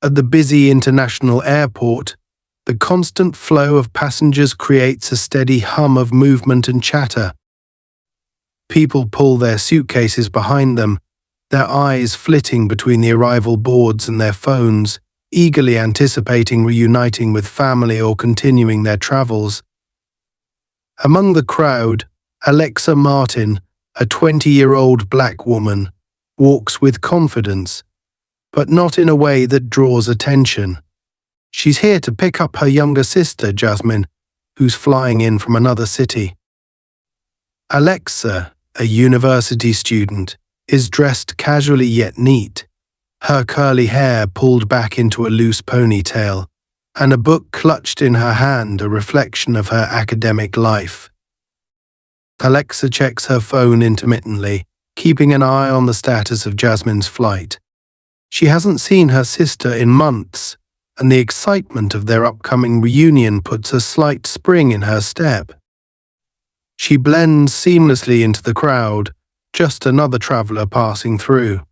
At the busy international airport, the constant flow of passengers creates a steady hum of movement and chatter. People pull their suitcases behind them, their eyes flitting between the arrival boards and their phones, eagerly anticipating reuniting with family or continuing their travels. Among the crowd, Alexa Martin, a 20-year-old black woman, walks with confidence, but not in a way that draws attention. She's here to pick up her younger sister, Jasmine, who's flying in from another city. Alexa, a university student, is dressed casually yet neat, her curly hair pulled back into a loose ponytail, and a book clutched in her hand, a reflection of her academic life. Alexa checks her phone intermittently, keeping an eye on the status of Jasmine's flight. She hasn't seen her sister in months, and the excitement of their upcoming reunion puts a slight spring in her step. She blends seamlessly into the crowd, just another traveler passing through.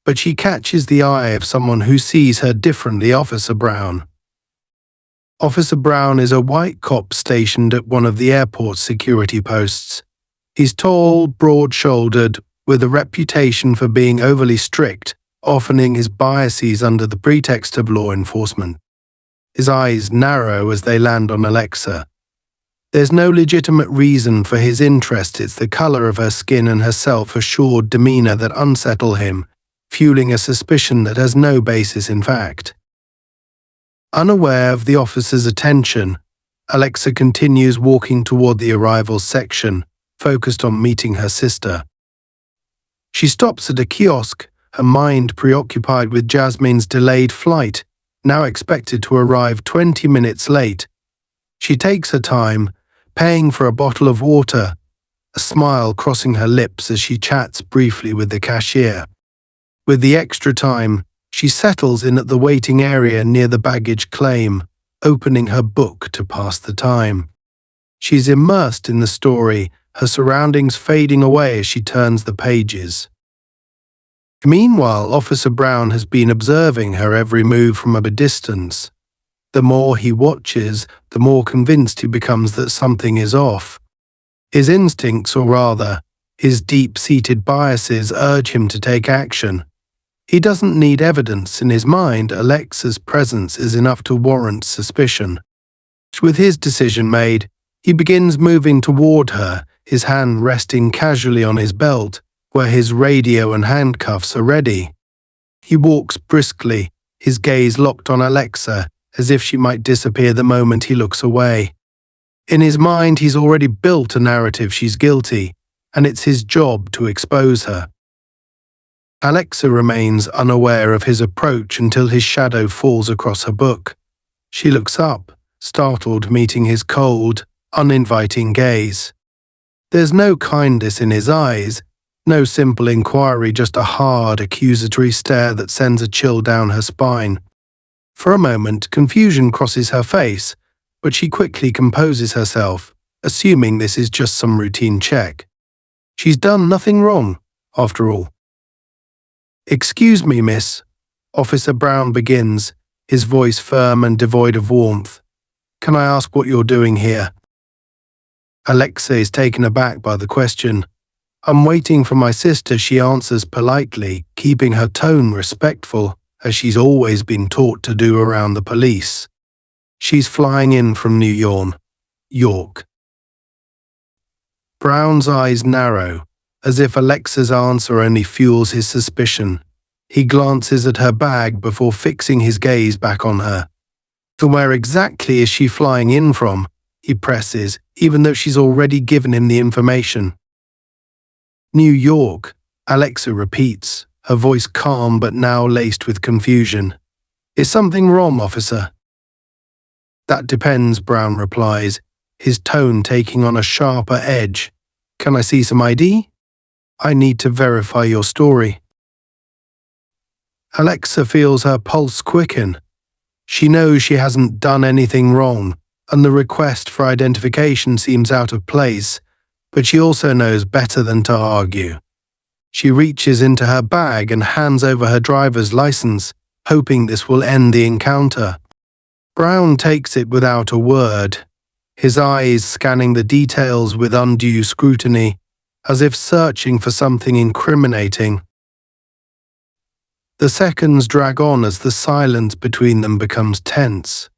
But she catches the eye of someone who sees her differently, Officer Brown. Officer Brown is a white cop stationed at one of the airport's security posts. He's tall, broad-shouldered, with a reputation for being overly strict, softening his biases under the pretext of law enforcement. His eyes narrow as they land on Alexa. There's no legitimate reason for his interest. It's the color of her skin and her self-assured demeanor that unsettle him, fueling a suspicion that has no basis in fact. Unaware of the officer's attention, Alexa continues walking toward the arrivals section, focused on meeting her sister. She stops at a kiosk, her mind preoccupied with Jasmine's delayed flight, now expected to arrive 20 minutes late. She takes her time, paying for a bottle of water, a smile crossing her lips as she chats briefly with the cashier. With the extra time, she settles in at the waiting area near the baggage claim, opening her book to pass the time. She's immersed in the story, her surroundings fading away as she turns the pages. Meanwhile, Officer Brown has been observing her every move from a distance. The more he watches, the more convinced he becomes that something is off. His instincts, or rather, his deep-seated biases, urge him to take action. He doesn't need evidence. In his mind, Alexa's presence is enough to warrant suspicion. With his decision made, he begins moving toward her, his hand resting casually on his belt, where his radio and handcuffs are ready. He walks briskly, his gaze locked on Alexa, as if she might disappear the moment he looks away. In his mind, he's already built a narrative she's guilty, and it's his job to expose her. Alexa remains unaware of his approach until his shadow falls across her book. She looks up, startled, meeting his cold, uninviting gaze. There's no kindness in his eyes, no simple inquiry, just a hard, accusatory stare that sends a chill down her spine. For a moment, confusion crosses her face, but she quickly composes herself, assuming this is just some routine check. She's done nothing wrong, after all. "Excuse me, miss," Officer Brown begins, his voice firm and devoid of warmth. "Can I ask what you're doing here?" Alexa is taken aback by the question. "I'm waiting for my sister," she answers politely, keeping her tone respectful, as she's always been taught to do around the police. She's flying in from New York. Brown's eyes narrow, as if Alexa's answer only fuels his suspicion. He glances at her bag before fixing his gaze back on her. "And where exactly is she flying in from?" he presses, even though she's already given him the information. "New York," Alexa repeats, her voice calm but now laced with confusion. "Is something wrong, officer?" "That depends," Brown replies, his tone taking on a sharper edge. "Can I see some ID? I need to verify your story." Alexa feels her pulse quicken. She knows she hasn't done anything wrong, and the request for identification seems out of place, but she also knows better than to argue. She reaches into her bag and hands over her driver's license, hoping this will end the encounter. Brown takes it without a word, his eyes scanning the details with undue scrutiny, as if searching for something incriminating. The seconds drag on as the silence between them becomes tense.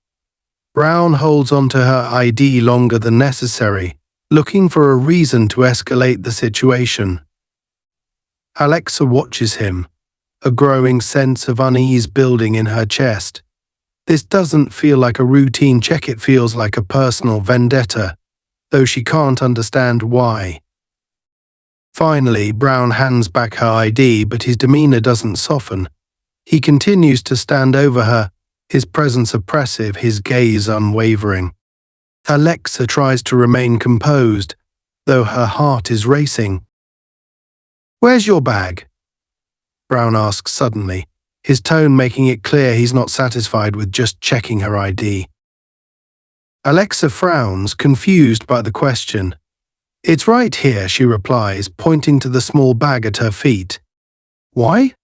Brown holds onto her ID longer than necessary, looking for a reason to escalate the situation. Alexa watches him, a growing sense of unease building in her chest. This doesn't feel like a routine check, it feels like a personal vendetta, though she can't understand why. Finally, Brown hands back her ID, but his demeanor doesn't soften. He continues to stand over her, his presence oppressive, his gaze unwavering. Alexa tries to remain composed, though her heart is racing. "Where's your bag?" Brown asks suddenly, his tone making it clear he's not satisfied with just checking her ID. Alexa frowns, confused by the question. "It's right here," she replies, pointing to the small bag at her feet. "Why?"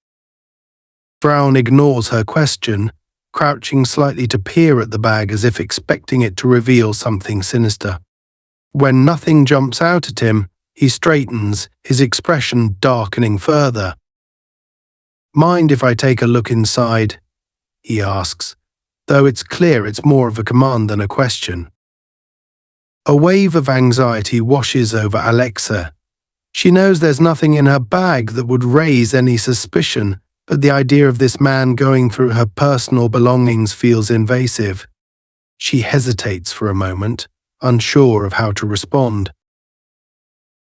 Brown ignores her question, crouching slightly to peer at the bag as if expecting it to reveal something sinister. When nothing jumps out at him, he straightens, his expression darkening further. "Mind if I take a look inside?" he asks, though it's clear it's more of a command than a question. A wave of anxiety washes over Alexa. She knows there's nothing in her bag that would raise any suspicion, but the idea of this man going through her personal belongings feels invasive. She hesitates for a moment, unsure of how to respond.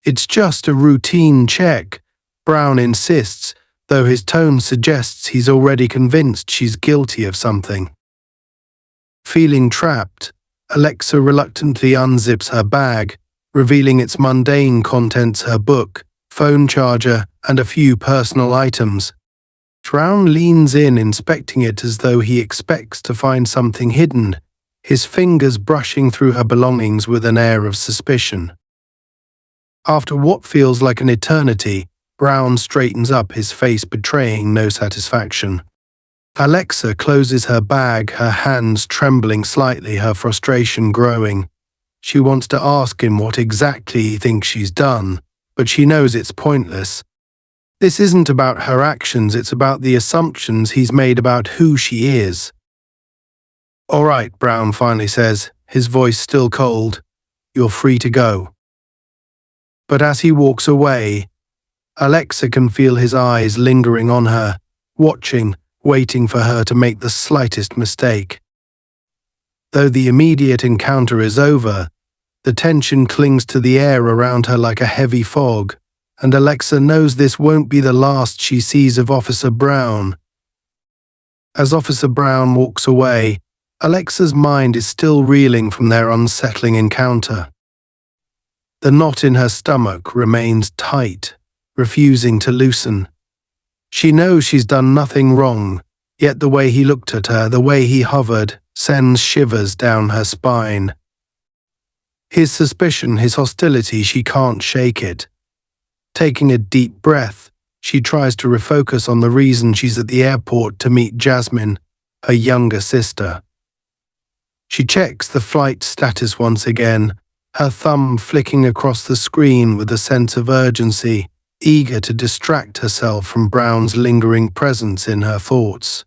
"It's just a routine check," Brown insists, though his tone suggests he's already convinced she's guilty of something. Feeling trapped, Alexa reluctantly unzips her bag, revealing its mundane contents: her book, phone charger, and a few personal items. Brown leans in, inspecting it as though he expects to find something hidden, his fingers brushing through her belongings with an air of suspicion. After what feels like an eternity, Brown straightens up, his face betraying no satisfaction. Alexa closes her bag, her hands trembling slightly, her frustration growing. She wants to ask him what exactly he thinks she's done, but she knows it's pointless. This isn't about her actions, it's about the assumptions he's made about who she is. "All right," Brown finally says, his voice still cold. "You're free to go." But as he walks away, Alexa can feel his eyes lingering on her, watching, waiting for her to make the slightest mistake. Though the immediate encounter is over, the tension clings to the air around her like a heavy fog, and Alexa knows this won't be the last she sees of Officer Brown. As Officer Brown walks away, Alexa's mind is still reeling from their unsettling encounter. The knot in her stomach remains tight, refusing to loosen. She knows she's done nothing wrong, yet the way he looked at her, the way he hovered, sends shivers down her spine. His suspicion, his hostility, she can't shake it. Taking a deep breath, she tries to refocus on the reason she's at the airport: to meet Jasmine, her younger sister. She checks the flight status once again, her thumb flicking across the screen with a sense of urgency, eager to distract herself from Brown's lingering presence in her thoughts.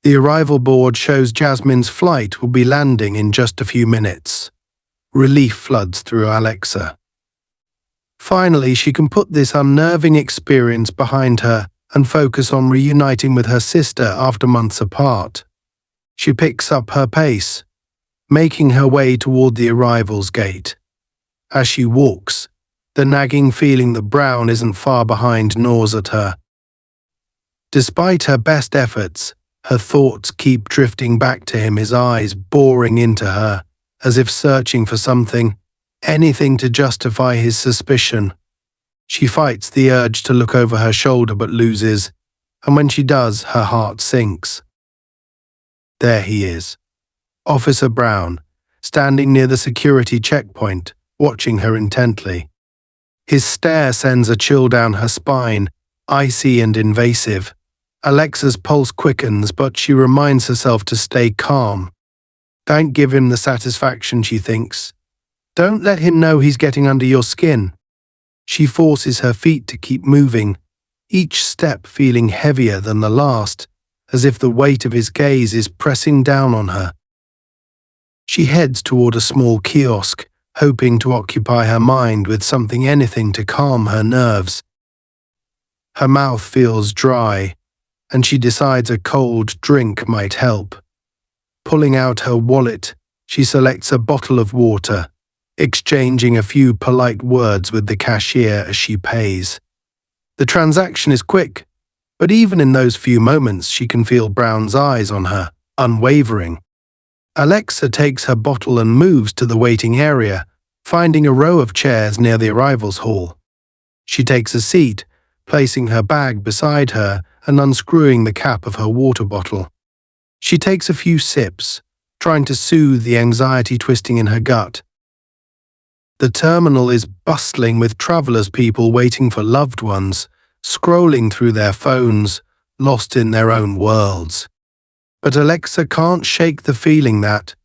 The arrival board shows Jasmine's flight will be landing in just a few minutes. Relief floods through Alexa. Finally, she can put this unnerving experience behind her and focus on reuniting with her sister after months apart. She picks up her pace, making her way toward the arrivals gate. As she walks, the nagging feeling that Brown isn't far behind gnaws at her. Despite her best efforts, her thoughts keep drifting back to him, his eyes boring into her, as if searching for something, anything to justify his suspicion. She fights the urge to look over her shoulder but loses, and when she does, her heart sinks. There he is, Officer Brown, standing near the security checkpoint, watching her intently. His stare sends a chill down her spine, icy and invasive, Alexa's pulse quickens, but she reminds herself to stay calm. Don't give him the satisfaction, she thinks. Don't let him know he's getting under your skin. She forces her feet to keep moving, each step feeling heavier than the last, as if the weight of his gaze is pressing down on her. She heads toward a small kiosk, hoping to occupy her mind with anything to calm her nerves. Her mouth feels dry, and she decides a cold drink might help. Pulling out her wallet, she selects a bottle of water, exchanging a few polite words with the cashier as she pays. The transaction is quick, but even in those few moments she can feel Brown's eyes on her, unwavering. Alexa takes her bottle and moves to the waiting area, finding a row of chairs near the arrivals hall. She takes a seat, placing her bag beside her and unscrewing the cap of her water bottle. She takes a few sips, trying to soothe the anxiety twisting in her gut. The terminal is bustling with travelers, people waiting for loved ones, scrolling through their phones, lost in their own worlds. But Alexa can't shake the feeling that,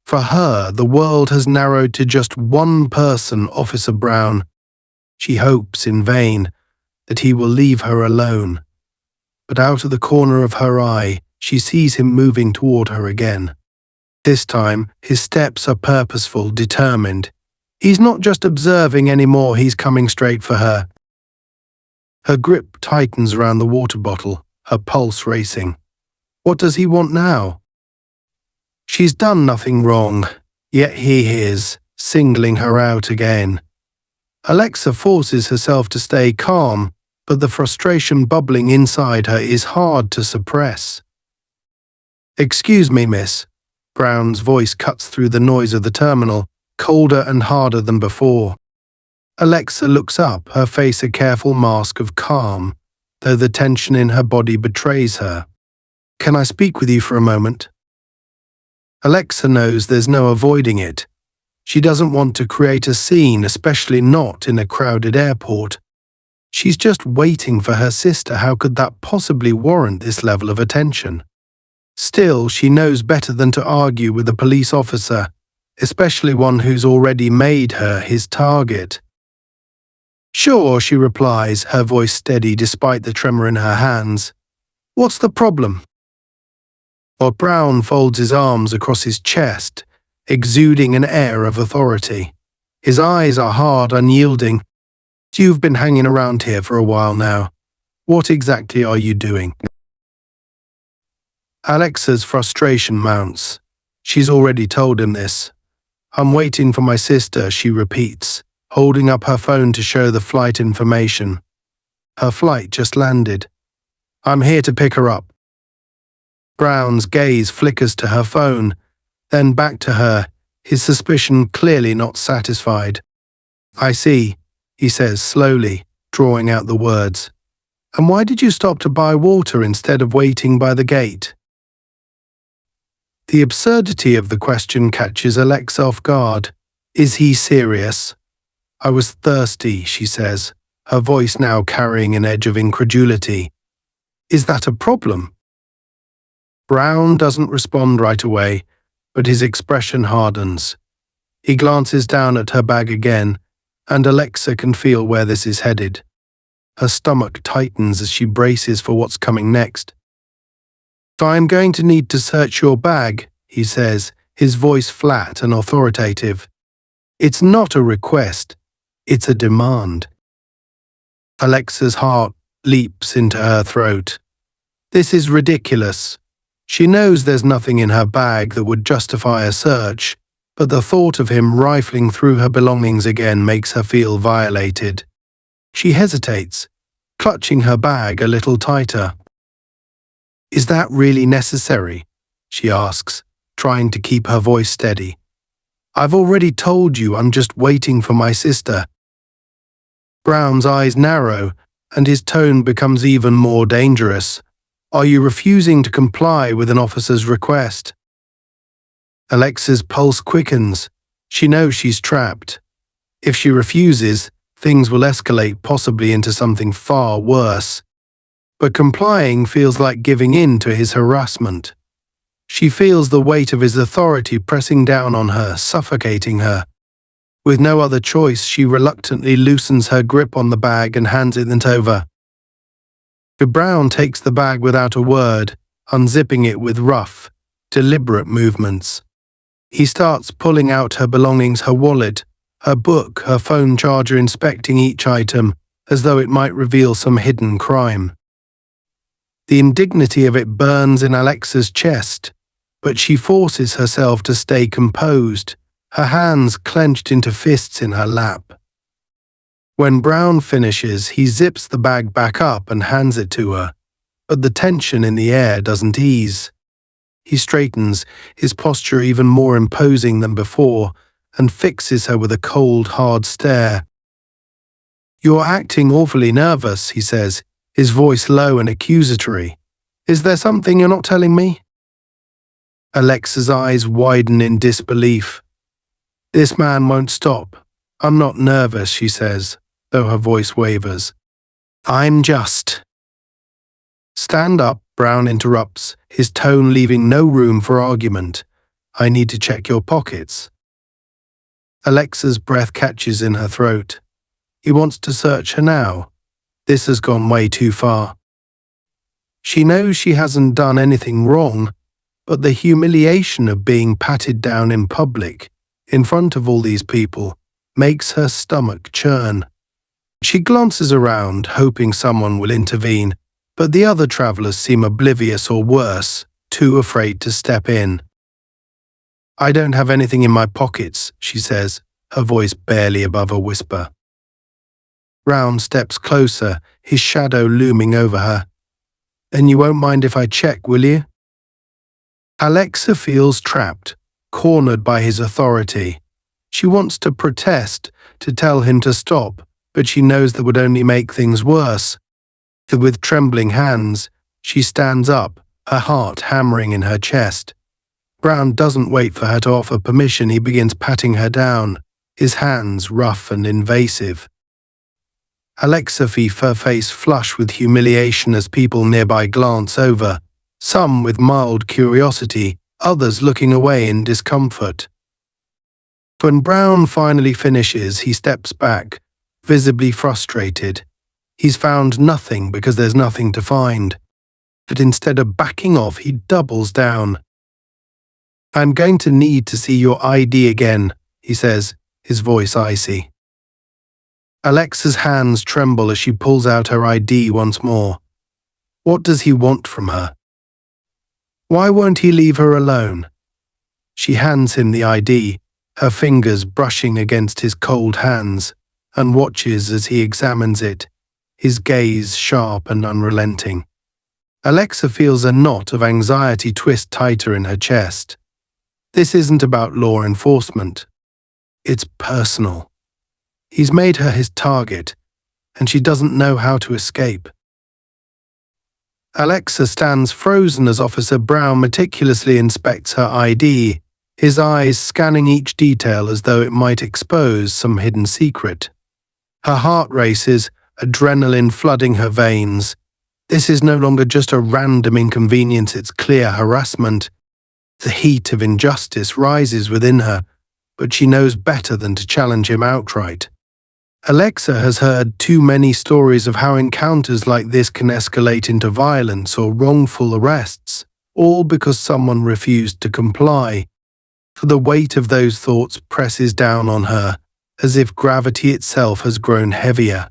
for her, the world has narrowed to just one person, Officer Brown. She hopes in vain that he will leave her alone. But out of the corner of her eye, she sees him moving toward her again. This time, his steps are purposeful, determined. He's not just observing anymore, he's coming straight for her. Her grip tightens around the water bottle, her pulse racing. What does he want now? She's done nothing wrong, yet he is, singling her out again. Alexa forces herself to stay calm, but the frustration bubbling inside her is hard to suppress. Excuse me, miss. Brown's voice cuts through the noise of the terminal, colder and harder than before. Alexa looks up, her face a careful mask of calm, though the tension in her body betrays her. Can I speak with you for a moment? Alexa knows there's no avoiding it. She doesn't want to create a scene, especially not in a crowded airport. She's just waiting for her sister. How could that possibly warrant this level of attention? Still, she knows better than to argue with a police officer, especially one who's already made her his target. Sure, she replies, her voice steady despite the tremor in her hands. What's the problem? While Brown folds his arms across his chest, exuding an air of authority. His eyes are hard, unyielding. You've been hanging around here for a while now. What exactly are you doing? Alexa's frustration mounts. She's already told him this. I'm waiting for my sister, she repeats, holding up her phone to show the flight information. Her flight just landed. I'm here to pick her up. Brown's gaze flickers to her phone, then back to her, his suspicion clearly not satisfied. I see, he says slowly, drawing out the words. And why did you stop to buy water instead of waiting by the gate? The absurdity of the question catches Alexa off guard. Is he serious? I was thirsty, she says, her voice now carrying an edge of incredulity. Is that a problem? Brown doesn't respond right away, but his expression hardens. He glances down at her bag again, and Alexa can feel where this is headed. Her stomach tightens as she braces for what's coming next. So I'm going to need to search your bag, he says, his voice flat and authoritative. It's not a request, it's a demand. Alexa's heart leaps into her throat. This is ridiculous. She knows there's nothing in her bag that would justify a search, but the thought of him rifling through her belongings again makes her feel violated. She hesitates, clutching her bag a little tighter. Is that really necessary? She asks, trying to keep her voice steady. I've already told you I'm just waiting for my sister. Brown's eyes narrow, and his tone becomes even more dangerous. Are you refusing to comply with an officer's request? Alexa's pulse quickens. She knows she's trapped. If she refuses, things will escalate, possibly into something far worse. but complying feels like giving in to his harassment. She feels the weight of his authority pressing down on her, suffocating her. With no other choice, she reluctantly loosens her grip on the bag and hands it over. Brown takes the bag without a word, unzipping it with rough, deliberate movements. He starts pulling out her belongings, her wallet, her book, her phone charger, inspecting each item as though it might reveal some hidden crime. The indignity of it burns in Alexa's chest, but she forces herself to stay composed, her hands clenched into fists in her lap. When Brown finishes, he zips the bag back up and hands it to her, but the tension in the air doesn't ease. He straightens, his posture even more imposing than before, and fixes her with a cold, hard stare. "You're acting awfully nervous," he says, his voice low and accusatory. "Is there something you're not telling me?" Alexa's eyes widen in disbelief. "This man won't stop. I'm not nervous," she says, though her voice wavers. "I'm just—" "Stand up," Brown interrupts, his tone leaving no room for argument. "I need to check your pockets." Alexa's breath catches in her throat. He wants to search her now. This has gone way too far. She knows she hasn't done anything wrong, but the humiliation of being patted down in public, in front of all these people, makes her stomach churn. She glances around, hoping someone will intervene, but the other travelers seem oblivious or worse, too afraid to step in. "I don't have anything in my pockets," she says, her voice barely above a whisper. Brown steps closer, his shadow looming over her. "Then you won't mind if I check, will you?" Alexa feels trapped, cornered by his authority. She wants to protest, to tell him to stop, but she knows that would only make things worse. With trembling hands, she stands up, her heart hammering in her chest. Brown doesn't wait for her to offer permission. He begins patting her down, his hands rough and invasive. Alexa feels her face flush with humiliation as people nearby glance over, some with mild curiosity, others looking away in discomfort. When Brown finally finishes, he steps back, visibly frustrated. He's found nothing because there's nothing to find. But instead of backing off, he doubles down. "I'm going to need to see your ID again," he says, his voice icy. Alexa's hands tremble as she pulls out her ID once more. What does he want from her? Why won't he leave her alone? She hands him the ID, her fingers brushing against his cold hands, and watches as he examines it, his gaze sharp and unrelenting. Alexa feels a knot of anxiety twist tighter in her chest. This isn't about law enforcement. It's personal. He's made her his target, and she doesn't know how to escape. Alexa stands frozen as Officer Brown meticulously inspects her ID, his eyes scanning each detail as though it might expose some hidden secret. Her heart races, adrenaline flooding her veins. This is no longer just a random inconvenience, it's clear harassment. The heat of injustice rises within her, but she knows better than to challenge him outright. Alexa has heard too many stories of how encounters like this can escalate into violence or wrongful arrests, all because someone refused to comply. For the weight of those thoughts presses down on her, as if gravity itself has grown heavier.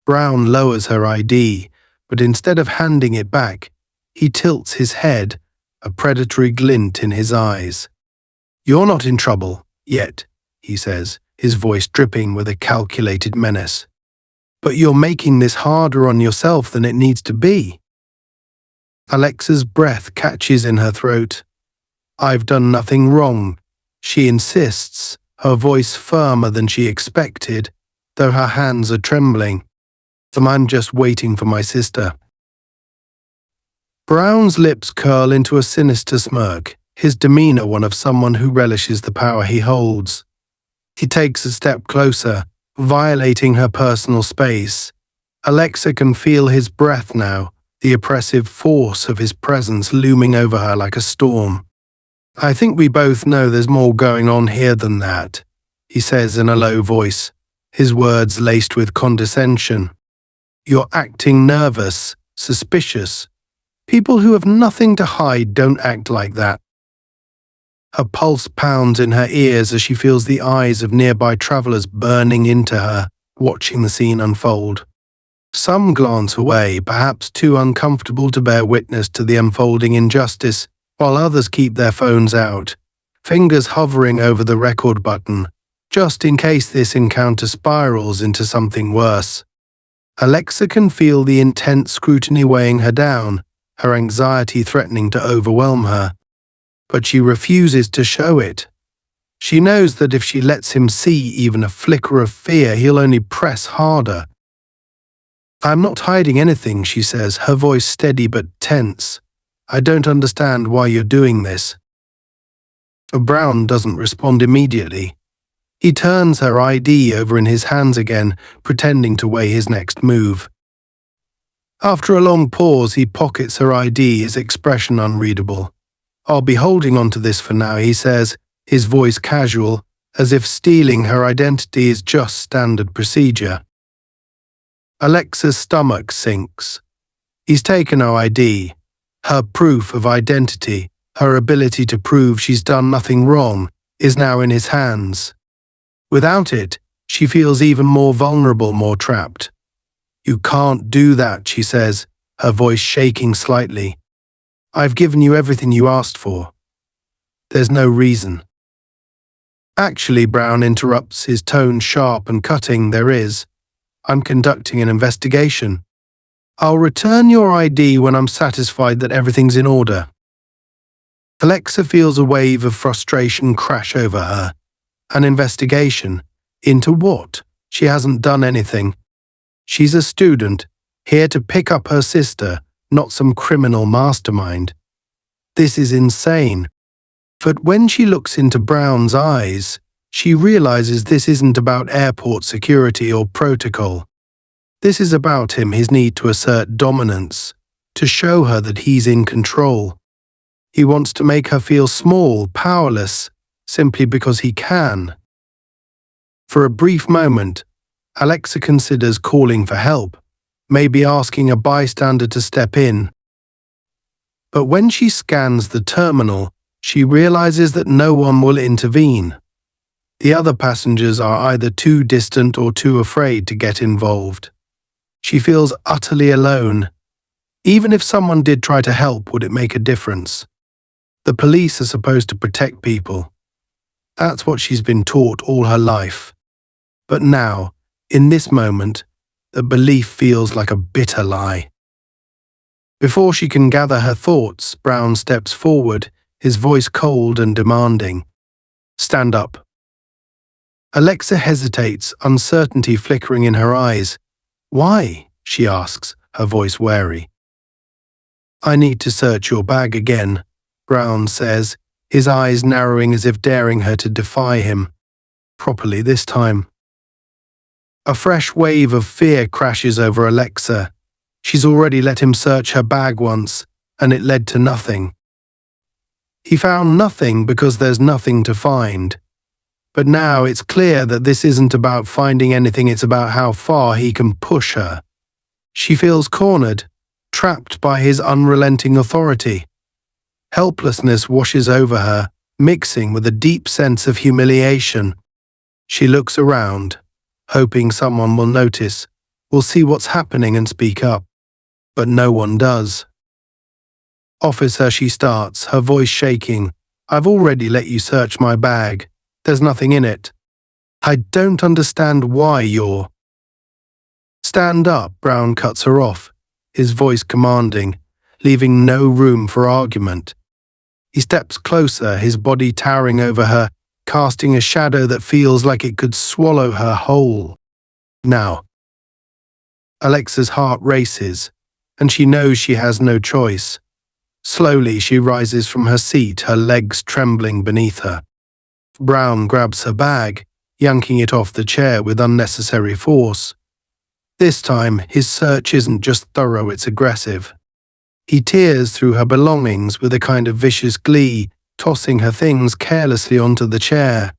Brown lowers her ID, but instead of handing it back, he tilts his head, a predatory glint in his eyes. "You're not in trouble, yet," he says, his voice dripping with a calculated menace. "But you're making this harder on yourself than it needs to be." Alexa's breath catches in her throat. "I've done nothing wrong," she insists, her voice firmer than she expected, though her hands are trembling. "I'm just waiting for my sister." Brown's lips curl into a sinister smirk, his demeanor one of someone who relishes the power he holds. He takes a step closer, violating her personal space. Alexa can feel his breath now, the oppressive force of his presence looming over her like a storm. "I think we both know there's more going on here than that," he says in a low voice, his words laced with condescension. "You're acting nervous, suspicious. People who have nothing to hide don't act like that." Her pulse pounds in her ears as she feels the eyes of nearby travelers burning into her, watching the scene unfold. Some glance away, perhaps too uncomfortable to bear witness to the unfolding injustice, while others keep their phones out, fingers hovering over the record button, just in case this encounter spirals into something worse. Alexa can feel the intense scrutiny weighing her down, her anxiety threatening to overwhelm her. But she refuses to show it. She knows that if she lets him see even a flicker of fear, he'll only press harder. "I'm not hiding anything," she says, her voice steady but tense. "I don't understand why you're doing this." Brown doesn't respond immediately. He turns her ID over in his hands again, pretending to weigh his next move. After a long pause, he pockets her ID, his expression unreadable. "I'll be holding on to this for now," he says, his voice casual, as if stealing her identity is just standard procedure. Alexa's stomach sinks. He's taken her ID, her proof of identity, her ability to prove she's done nothing wrong, is now in his hands. Without it, she feels even more vulnerable, more trapped. "You can't do that," she says, her voice shaking slightly. "I've given you everything you asked for. There's no reason." "Actually," Brown interrupts, his tone sharp and cutting, "there is. I'm conducting an investigation. I'll return your ID when I'm satisfied that everything's in order." Alexa feels a wave of frustration crash over her. An investigation? Into what? She hasn't done anything. She's a student, here to pick up her sister, not some criminal mastermind. This is insane. But when she looks into Brown's eyes, she realizes this isn't about airport security or protocol. This is about him, his need to assert dominance, to show her that he's in control. He wants to make her feel small, powerless, simply because he can. For a brief moment, Alexa considers calling for help, maybe asking a bystander to step in. But when she scans the terminal, she realizes that no one will intervene. The other passengers are either too distant or too afraid to get involved. She feels utterly alone. Even if someone did try to help, would it make a difference? The police are supposed to protect people. That's what she's been taught all her life. But now, in this moment, the belief feels like a bitter lie. Before she can gather her thoughts, Brown steps forward, his voice cold and demanding. "Stand up." Alexa hesitates, uncertainty flickering in her eyes. "Why?" she asks, her voice wary. "I need to search your bag again," Brown says, his eyes narrowing as if daring her to defy him. Properly this time. A fresh wave of fear crashes over Alexa. She's already let him search her bag once, and it led to nothing. He found nothing because there's nothing to find. But now it's clear that this isn't about finding anything, it's about how far he can push her. She feels cornered, trapped by his unrelenting authority. Helplessness washes over her, mixing with a deep sense of humiliation. She looks around, hoping someone will notice, will see what's happening and speak up. But no one does. "Officer," she starts, her voice shaking. "I've already let you search my bag. There's nothing in it. I don't understand why you're—" "Stand up," Brown cuts her off, his voice commanding, leaving no room for argument. He steps closer, his body towering over her, casting a shadow that feels like it could swallow her whole. "Now." Alexa's heart races, and she knows she has no choice. Slowly, she rises from her seat, her legs trembling beneath her. Brown grabs her bag, yanking it off the chair with unnecessary force. This time, his search isn't just thorough, it's aggressive. He tears through her belongings with a kind of vicious glee, tossing her things carelessly onto the chair.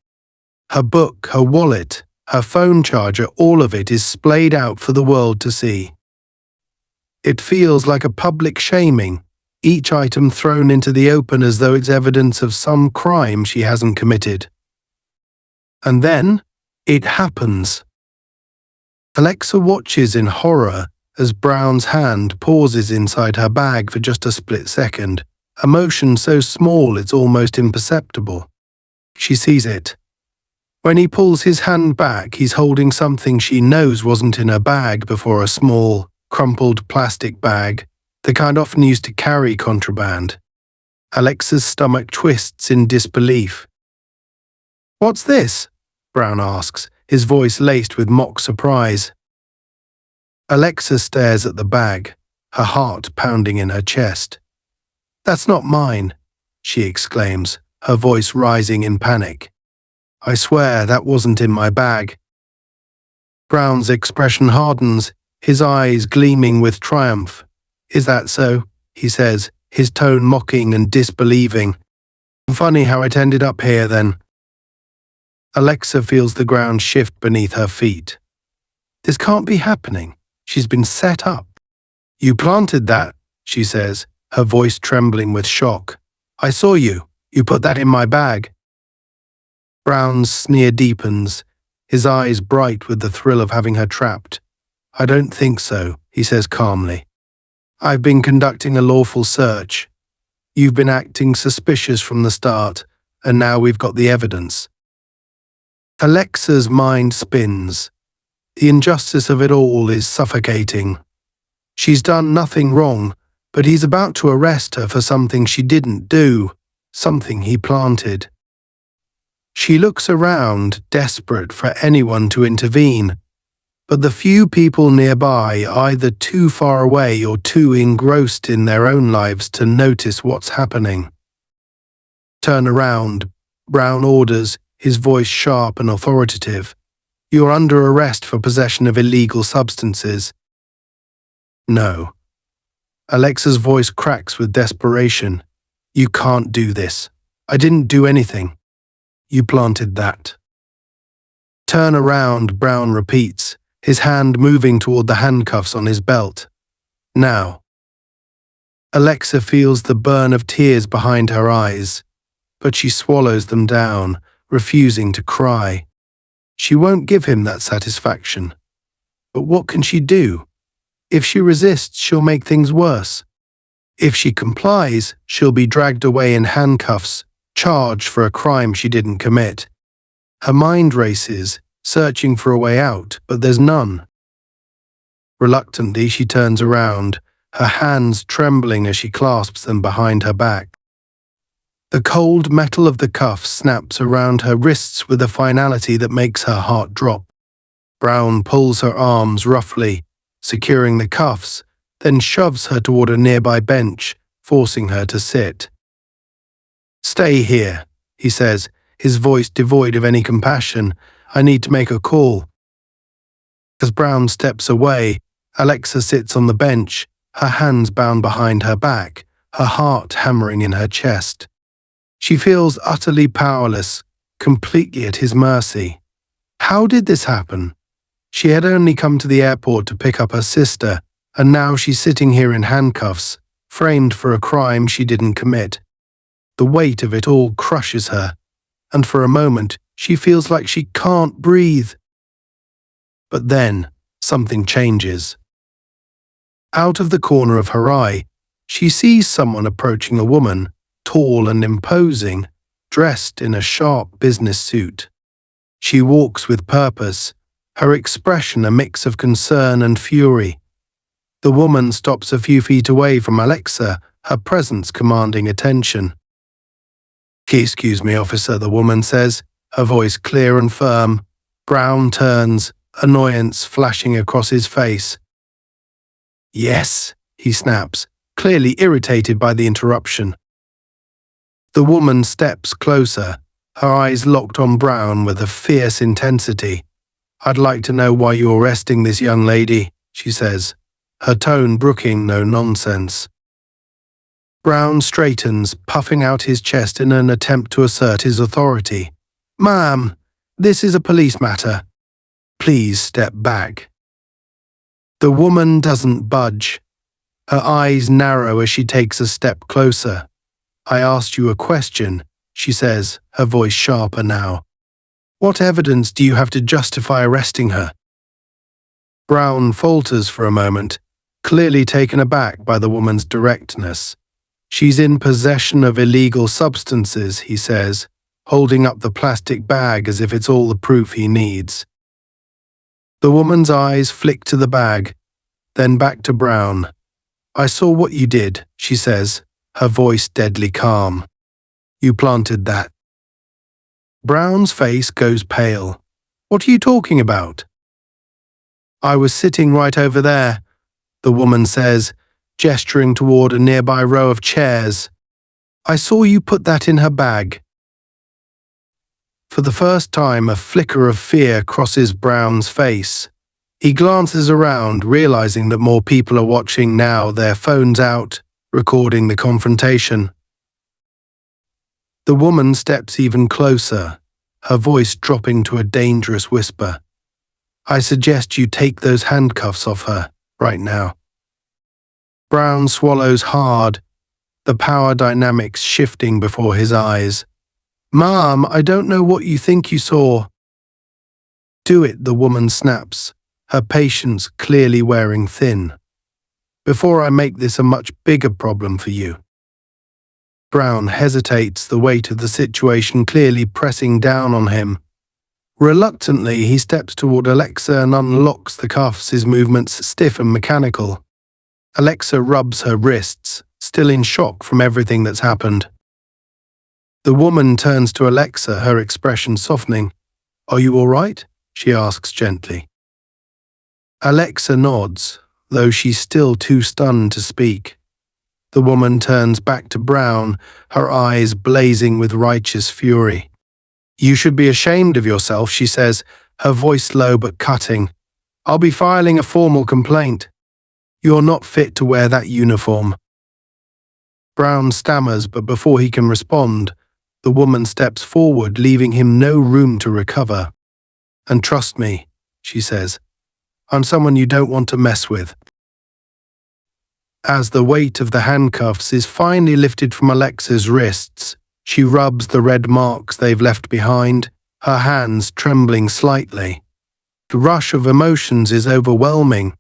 Her book, her wallet, her phone charger, all of it is splayed out for the world to see. It feels like a public shaming, each item thrown into the open as though it's evidence of some crime she hasn't committed. And then, it happens. Alexa watches in horror as Brown's hand pauses inside her bag for just a split second, a motion so small it's almost imperceptible. She sees it. When he pulls his hand back, he's holding something she knows wasn't in her bag before, a small, crumpled plastic bag, the kind often used to carry contraband. Alexa's stomach twists in disbelief. "What's this?" Brown asks, his voice laced with mock surprise. Alexa stares at the bag, her heart pounding in her chest. "That's not mine," she exclaims, her voice rising in panic. "I swear that wasn't in my bag." Brown's expression hardens, his eyes gleaming with triumph. "Is that so?" he says, his tone mocking and disbelieving. "Funny how it ended up here, then." Alexa feels the ground shift beneath her feet. This can't be happening. She's been set up. "You planted that," she says, her voice trembling with shock. "I saw you. You put that in my bag." Brown's sneer deepens, his eyes bright with the thrill of having her trapped. "I don't think so," he says calmly. "I've been conducting a lawful search. You've been acting suspicious from the start, and now we've got the evidence." Alexa's mind spins. The injustice of it all is suffocating. She's done nothing wrong, but he's about to arrest her for something she didn't do, something he planted. She looks around, desperate for anyone to intervene, but the few people nearby are either too far away or too engrossed in their own lives to notice what's happening. "Turn around," Brown orders, his voice sharp and authoritative. "You're under arrest for possession of illegal substances." "No." Alexa's voice cracks with desperation. "You can't do this. I didn't do anything. You planted that." "Turn around," Brown repeats, his hand moving toward the handcuffs on his belt. "Now." Alexa feels the burn of tears behind her eyes, but she swallows them down, refusing to cry. She won't give him that satisfaction. But what can she do? If she resists, she'll make things worse. If she complies, she'll be dragged away in handcuffs, charged for a crime she didn't commit. Her mind races, searching for a way out, but there's none. Reluctantly, she turns around, her hands trembling as she clasps them behind her back. The cold metal of the cuffs snaps around her wrists with a finality that makes her heart drop. Brown pulls her arms roughly, securing the cuffs, then shoves her toward a nearby bench, forcing her to sit. "Stay here," he says, his voice devoid of any compassion. "I need to make a call." As Brown steps away, Alexa sits on the bench, her hands bound behind her back, her heart hammering in her chest. She feels utterly powerless, completely at his mercy. How did this happen? She had only come to the airport to pick up her sister, and now she's sitting here in handcuffs, framed for a crime she didn't commit. The weight of it all crushes her, and for a moment she feels like she can't breathe. But then, something changes. Out of the corner of her eye, she sees someone approaching a woman, tall and imposing, dressed in a sharp business suit. She walks with purpose, her expression a mix of concern and fury. The woman stops a few feet away from Alexa, her presence commanding attention. "Excuse me, officer," the woman says, her voice clear and firm. Brown turns, annoyance flashing across his face. "Yes," he snaps, clearly irritated by the interruption. The woman steps closer, her eyes locked on Brown with a fierce intensity. "I'd like to know why you're arresting this young lady," she says, her tone brooking no nonsense. Brown straightens, puffing out his chest in an attempt to assert his authority. "Ma'am, this is a police matter. Please step back." The woman doesn't budge. Her eyes narrow as she takes a step closer. "I asked you a question," she says, her voice sharper now. "What evidence do you have to justify arresting her?" Brown falters for a moment, clearly taken aback by the woman's directness. "She's in possession of illegal substances," he says, holding up the plastic bag as if it's all the proof he needs. The woman's eyes flick to the bag, then back to Brown. "I saw what you did," she says, her voice deadly calm. "You planted that." Brown's face goes pale. "What are you talking about?" "I was sitting right over there," the woman says, gesturing toward a nearby row of chairs. "I saw you put that in her bag." For the first time, a flicker of fear crosses Brown's face. He glances around, realizing that more people are watching now, their phones out, recording the confrontation. The woman steps even closer, her voice dropping to a dangerous whisper. "I suggest you take those handcuffs off her, right now." Brown swallows hard, the power dynamics shifting before his eyes. "Ma'am, I don't know what you think you saw." "Do it," the woman snaps, her patience clearly wearing thin. "Before I make this a much bigger problem for you." Brown hesitates, the weight of the situation clearly pressing down on him. Reluctantly, he steps toward Alexa and unlocks the cuffs, his movements stiff and mechanical. Alexa rubs her wrists, still in shock from everything that's happened. The woman turns to Alexa, her expression softening. "Are you all right?" she asks gently. Alexa nods, though she's still too stunned to speak. The woman turns back to Brown, her eyes blazing with righteous fury. "You should be ashamed of yourself," she says, her voice low but cutting. "I'll be filing a formal complaint. You're not fit to wear that uniform." Brown stammers, but before he can respond, the woman steps forward, leaving him no room to recover. "And trust me," she says, "I'm someone you don't want to mess with." As the weight of the handcuffs is finally lifted from Alexa's wrists, she rubs the red marks they've left behind, her hands trembling slightly. The rush of emotions is overwhelming.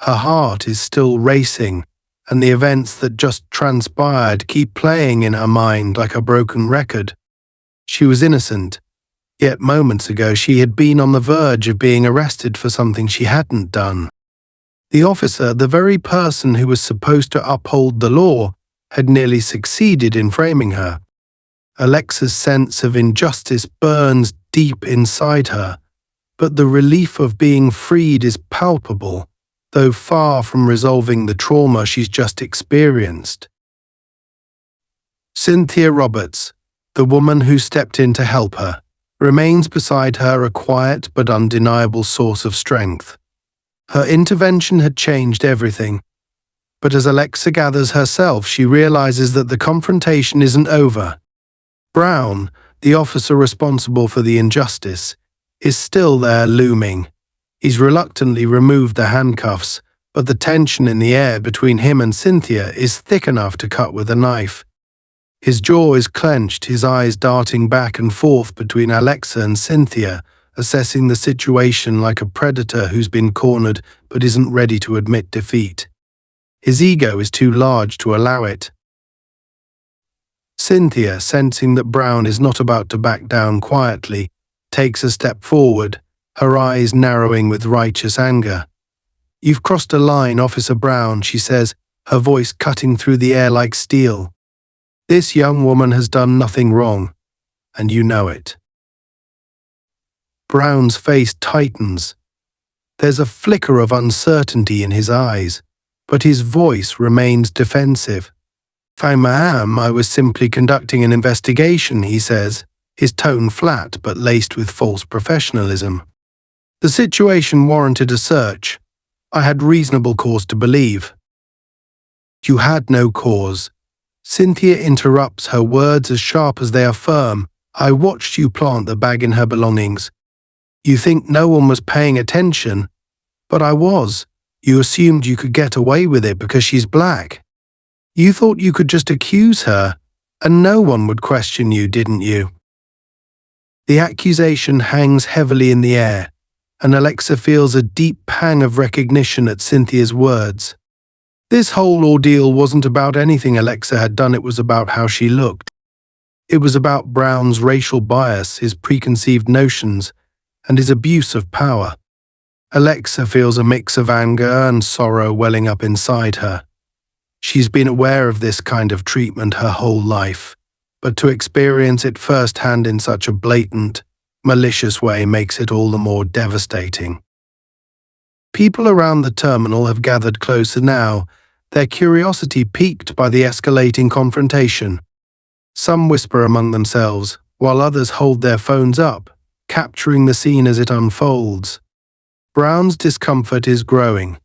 Her heart is still racing, and the events that just transpired keep playing in her mind like a broken record. She was innocent, yet moments ago she had been on the verge of being arrested for something she hadn't done. The officer, the very person who was supposed to uphold the law, had nearly succeeded in framing her. Alexa's sense of injustice burns deep inside her, but the relief of being freed is palpable, though far from resolving the trauma she's just experienced. Cynthia Roberts, the woman who stepped in to help her, remains beside her, a quiet but undeniable source of strength. Her intervention had changed everything, but as Alexa gathers herself, she realizes that the confrontation isn't over. Brown, the officer responsible for the injustice, is still there looming. He's reluctantly removed the handcuffs, but the tension in the air between him and Cynthia is thick enough to cut with a knife. His jaw is clenched, his eyes darting back and forth between Alexa and Cynthia, assessing the situation like a predator who's been cornered but isn't ready to admit defeat. His ego is too large to allow it. Cynthia, sensing that Brown is not about to back down quietly, takes a step forward, her eyes narrowing with righteous anger. "You've crossed a line, Officer Brown," she says, her voice cutting through the air like steel. "This young woman has done nothing wrong, and you know it." Brown's face tightens. There's a flicker of uncertainty in his eyes, but his voice remains defensive. "Ma'am, I was simply conducting an investigation," he says, his tone flat but laced with false professionalism. The situation warranted a search. I had reasonable cause to believe. You had no cause. Cynthia interrupts, her words as sharp as they are firm. I watched you plant the bag in her belongings. You think no one was paying attention, but I was. You assumed you could get away with it because she's black. You thought you could just accuse her, and no one would question you, didn't you? The accusation hangs heavily in the air, and Alexa feels a deep pang of recognition at Cynthia's words. This whole ordeal wasn't about anything Alexa had done, it was about how she looked. It was about Brown's racial bias, his preconceived notions, and his abuse of power. Alexa feels a mix of anger and sorrow welling up inside her. She's been aware of this kind of treatment her whole life, but to experience it firsthand in such a blatant, malicious way makes it all the more devastating. People around the terminal have gathered closer now, their curiosity piqued by the escalating confrontation. Some whisper among themselves, while others hold their phones up, capturing the scene as it unfolds. Brown's discomfort is growing.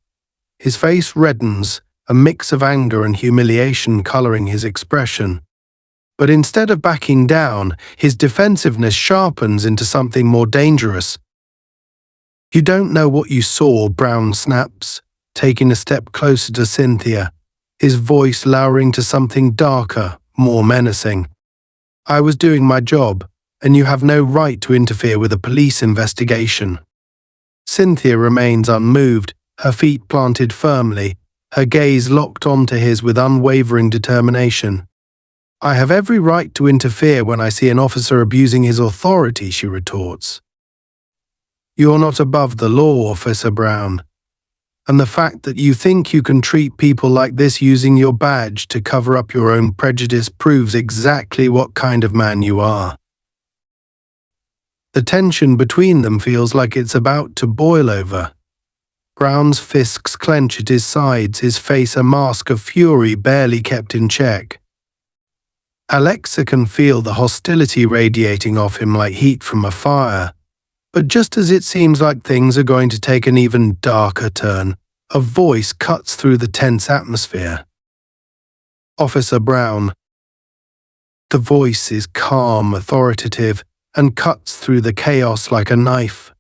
His face reddens, a mix of anger and humiliation coloring his expression. But instead of backing down, his defensiveness sharpens into something more dangerous. You don't know what you saw, Brown snaps, taking a step closer to Cynthia, his voice lowering to something darker, more menacing. I was doing my job, and you have no right to interfere with a police investigation. Cynthia remains unmoved, her feet planted firmly, her gaze locked onto his with unwavering determination. I have every right to interfere when I see an officer abusing his authority, she retorts. You're not above the law, Officer Brown. And the fact that you think you can treat people like this using your badge to cover up your own prejudice proves exactly what kind of man you are. The tension between them feels like it's about to boil over. Brown's fists clench at his sides, his face a mask of fury barely kept in check. Alexa can feel the hostility radiating off him like heat from a fire. But just as it seems like things are going to take an even darker turn, a voice cuts through the tense atmosphere. Officer Brown. The voice is calm, authoritative, and cuts through the chaos like a knife.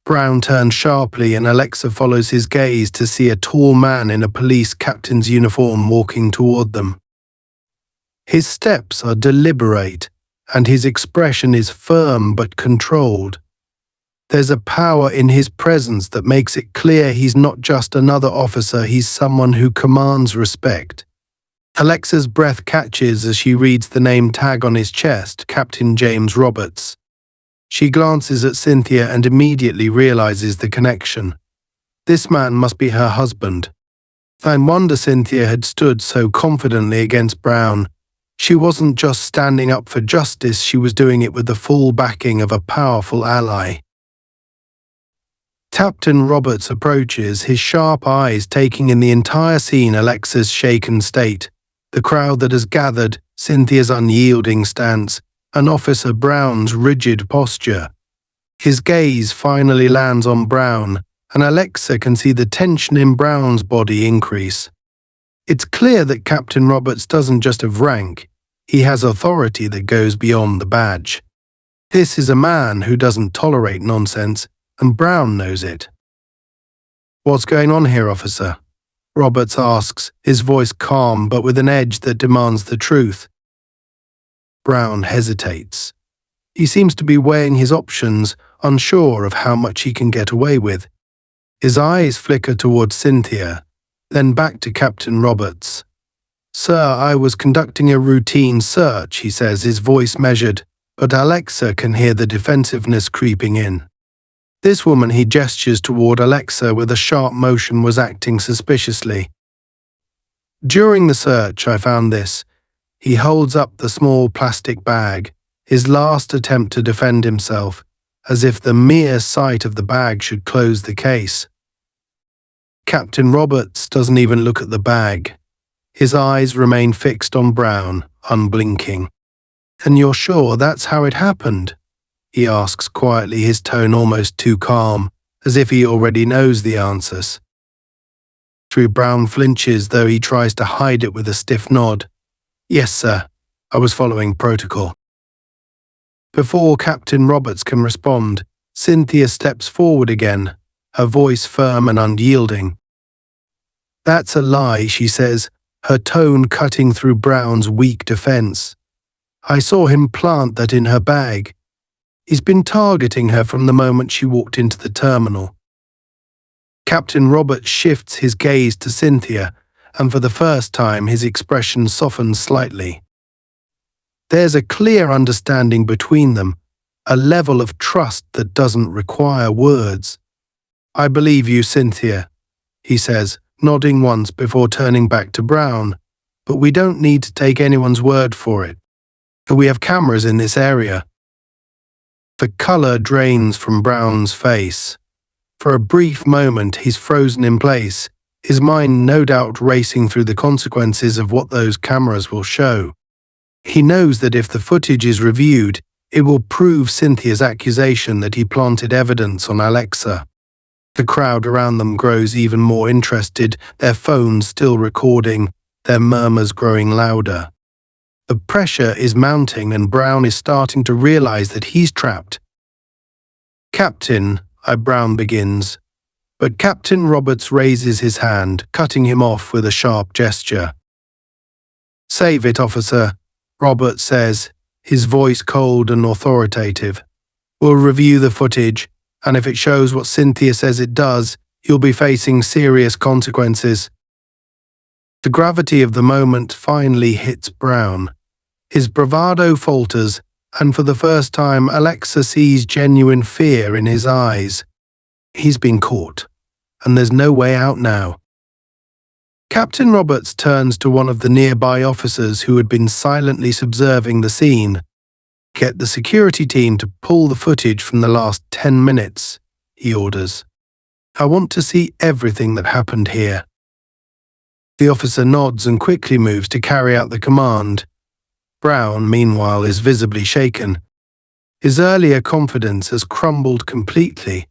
Brown turns sharply and Alexa follows his gaze to see a tall man in a police captain's uniform walking toward them. His steps are deliberate, and his expression is firm but controlled. There's a power in his presence that makes it clear he's not just another officer, he's someone who commands respect. Alexa's breath catches as she reads the name tag on his chest, Captain James Roberts. She glances at Cynthia and immediately realizes the connection. This man must be her husband. No wonder Cynthia had stood so confidently against Brown. She wasn't just standing up for justice, she was doing it with the full backing of a powerful ally. Captain Roberts approaches, his sharp eyes taking in the entire scene, Alexa's shaken state, the crowd that has gathered, Cynthia's unyielding stance, and Officer Brown's rigid posture. His gaze finally lands on Brown, and Alexa can see the tension in Brown's body increase. It's clear that Captain Roberts doesn't just have rank, he has authority that goes beyond the badge. This is a man who doesn't tolerate nonsense, and Brown knows it. What's going on here, officer? Roberts asks, his voice calm but with an edge that demands the truth. Brown hesitates. He seems to be weighing his options, unsure of how much he can get away with. His eyes flicker towards Cynthia, then back to Captain Roberts. Sir, I was conducting a routine search, he says, his voice measured, but Alexa can hear the defensiveness creeping in. This woman, he gestures toward Alexa with a sharp motion, was acting suspiciously. During the search, I found this. He holds up the small plastic bag, his last attempt to defend himself, as if the mere sight of the bag should close the case. Captain Roberts doesn't even look at the bag. His eyes remain fixed on Brown, unblinking. And you're sure that's how it happened? He asks quietly, his tone almost too calm, as if he already knows the answers. Brown flinches, though he tries to hide it with a stiff nod. "Yes, sir. I was following protocol." Before Captain Roberts can respond, Cynthia steps forward again, her voice firm and unyielding. "That's a lie," she says, her tone cutting through Brown's weak defense. "I saw him plant that in her bag. He's been targeting her from the moment she walked into the terminal." Captain Roberts shifts his gaze to Cynthia, and for the first time his expression softens slightly. There's a clear understanding between them, a level of trust that doesn't require words. "I believe you, Cynthia," he says, nodding once before turning back to Brown, "but we don't need to take anyone's word for it. We have cameras in this area." The colour drains from Brown's face. For a brief moment he's frozen in place, his mind no doubt racing through the consequences of what those cameras will show. He knows that if the footage is reviewed, it will prove Cynthia's accusation that he planted evidence on Alexa. The crowd around them grows even more interested, their phones still recording, their murmurs growing louder. The pressure is mounting and Brown is starting to realize that he's trapped. "Captain," Brown begins, but Captain Roberts raises his hand, cutting him off with a sharp gesture. "Save it, officer," Roberts says, his voice cold and authoritative. "We'll review the footage, and if it shows what Cynthia says it does, you'll be facing serious consequences." The gravity of the moment finally hits Brown. His bravado falters, and for the first time Alexa sees genuine fear in his eyes. He's been caught, and there's no way out now. Captain Roberts turns to one of the nearby officers who had been silently observing the scene. "Get the security team to pull the footage from the last 10 minutes, he orders. "I want to see everything that happened here." The officer nods and quickly moves to carry out the command. Brown, meanwhile, is visibly shaken. His earlier confidence has crumbled completely.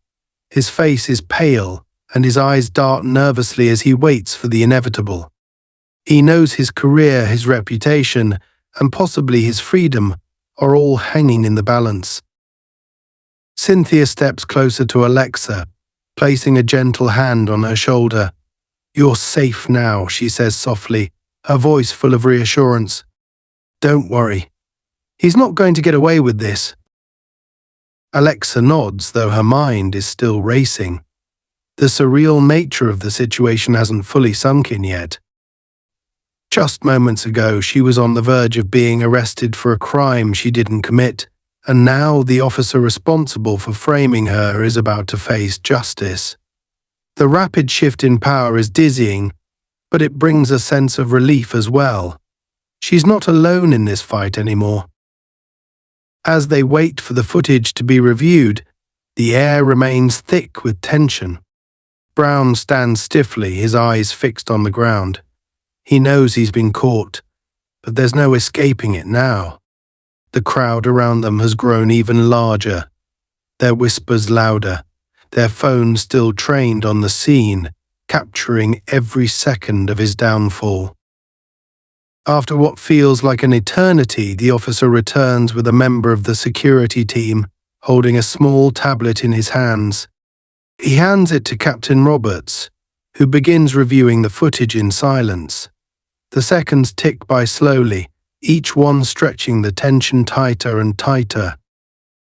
His face is pale, and his eyes dart nervously as he waits for the inevitable. He knows his career, his reputation, and possibly his freedom are all hanging in the balance. Cynthia steps closer to Alexa, placing a gentle hand on her shoulder. "You're safe now," she says softly, her voice full of reassurance. "Don't worry. He's not going to get away with this." Alexa nods, though her mind is still racing. The surreal nature of the situation hasn't fully sunk in yet. Just moments ago, she was on the verge of being arrested for a crime she didn't commit, and now the officer responsible for framing her is about to face justice. The rapid shift in power is dizzying, but it brings a sense of relief as well. She's not alone in this fight anymore. As they wait for the footage to be reviewed, the air remains thick with tension. Brown stands stiffly, his eyes fixed on the ground. He knows he's been caught, but there's no escaping it now. The crowd around them has grown even larger, their whispers louder, their phones still trained on the scene, capturing every second of his downfall. After what feels like an eternity, the officer returns with a member of the security team, holding a small tablet in his hands. He hands it to Captain Roberts, who begins reviewing the footage in silence. The seconds tick by slowly, each one stretching the tension tighter and tighter.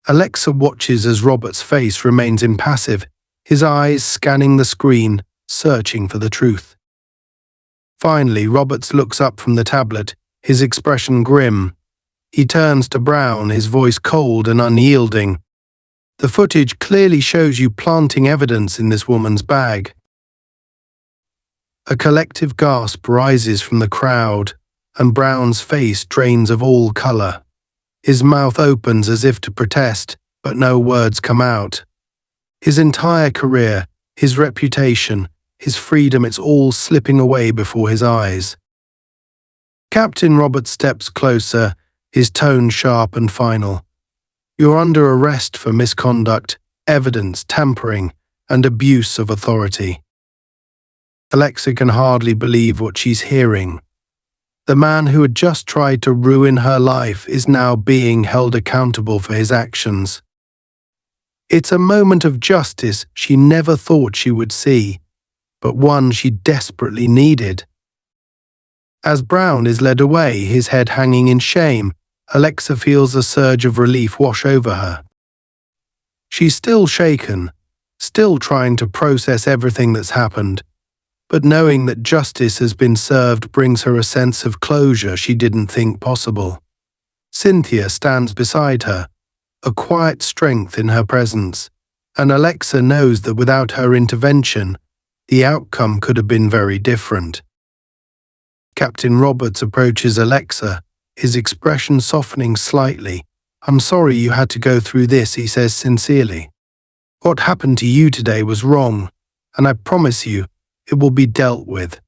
Alexa watches as Roberts' face remains impassive, his eyes scanning the screen, searching for the truth. Finally, Roberts looks up from the tablet, his expression grim. He turns to Brown, his voice cold and unyielding. "The footage clearly shows you planting evidence in this woman's bag." A collective gasp rises from the crowd, and Brown's face drains of all colour. His mouth opens as if to protest, but no words come out. His entire career, his reputation, his freedom, it's all slipping away before his eyes. Captain Roberts steps closer, his tone sharp and final. "You're under arrest for misconduct, evidence tampering, and abuse of authority. Alexa can hardly believe what she's hearing. The man who had just tried to ruin her life is now being held accountable for his actions. It's a moment of justice she never thought she would see, but one she desperately needed. As Brown is led away, his head hanging in shame, Alexa feels a surge of relief wash over her. She's still shaken, still trying to process everything that's happened, but knowing that justice has been served brings her a sense of closure she didn't think possible. Cynthia stands beside her, a quiet strength in her presence, and Alexa knows that without her intervention, the outcome could have been very different. Captain Roberts approaches Alexa, his expression softening slightly. "I'm sorry you had to go through this," he says sincerely. "What happened to you today was wrong, and I promise you, it will be dealt with."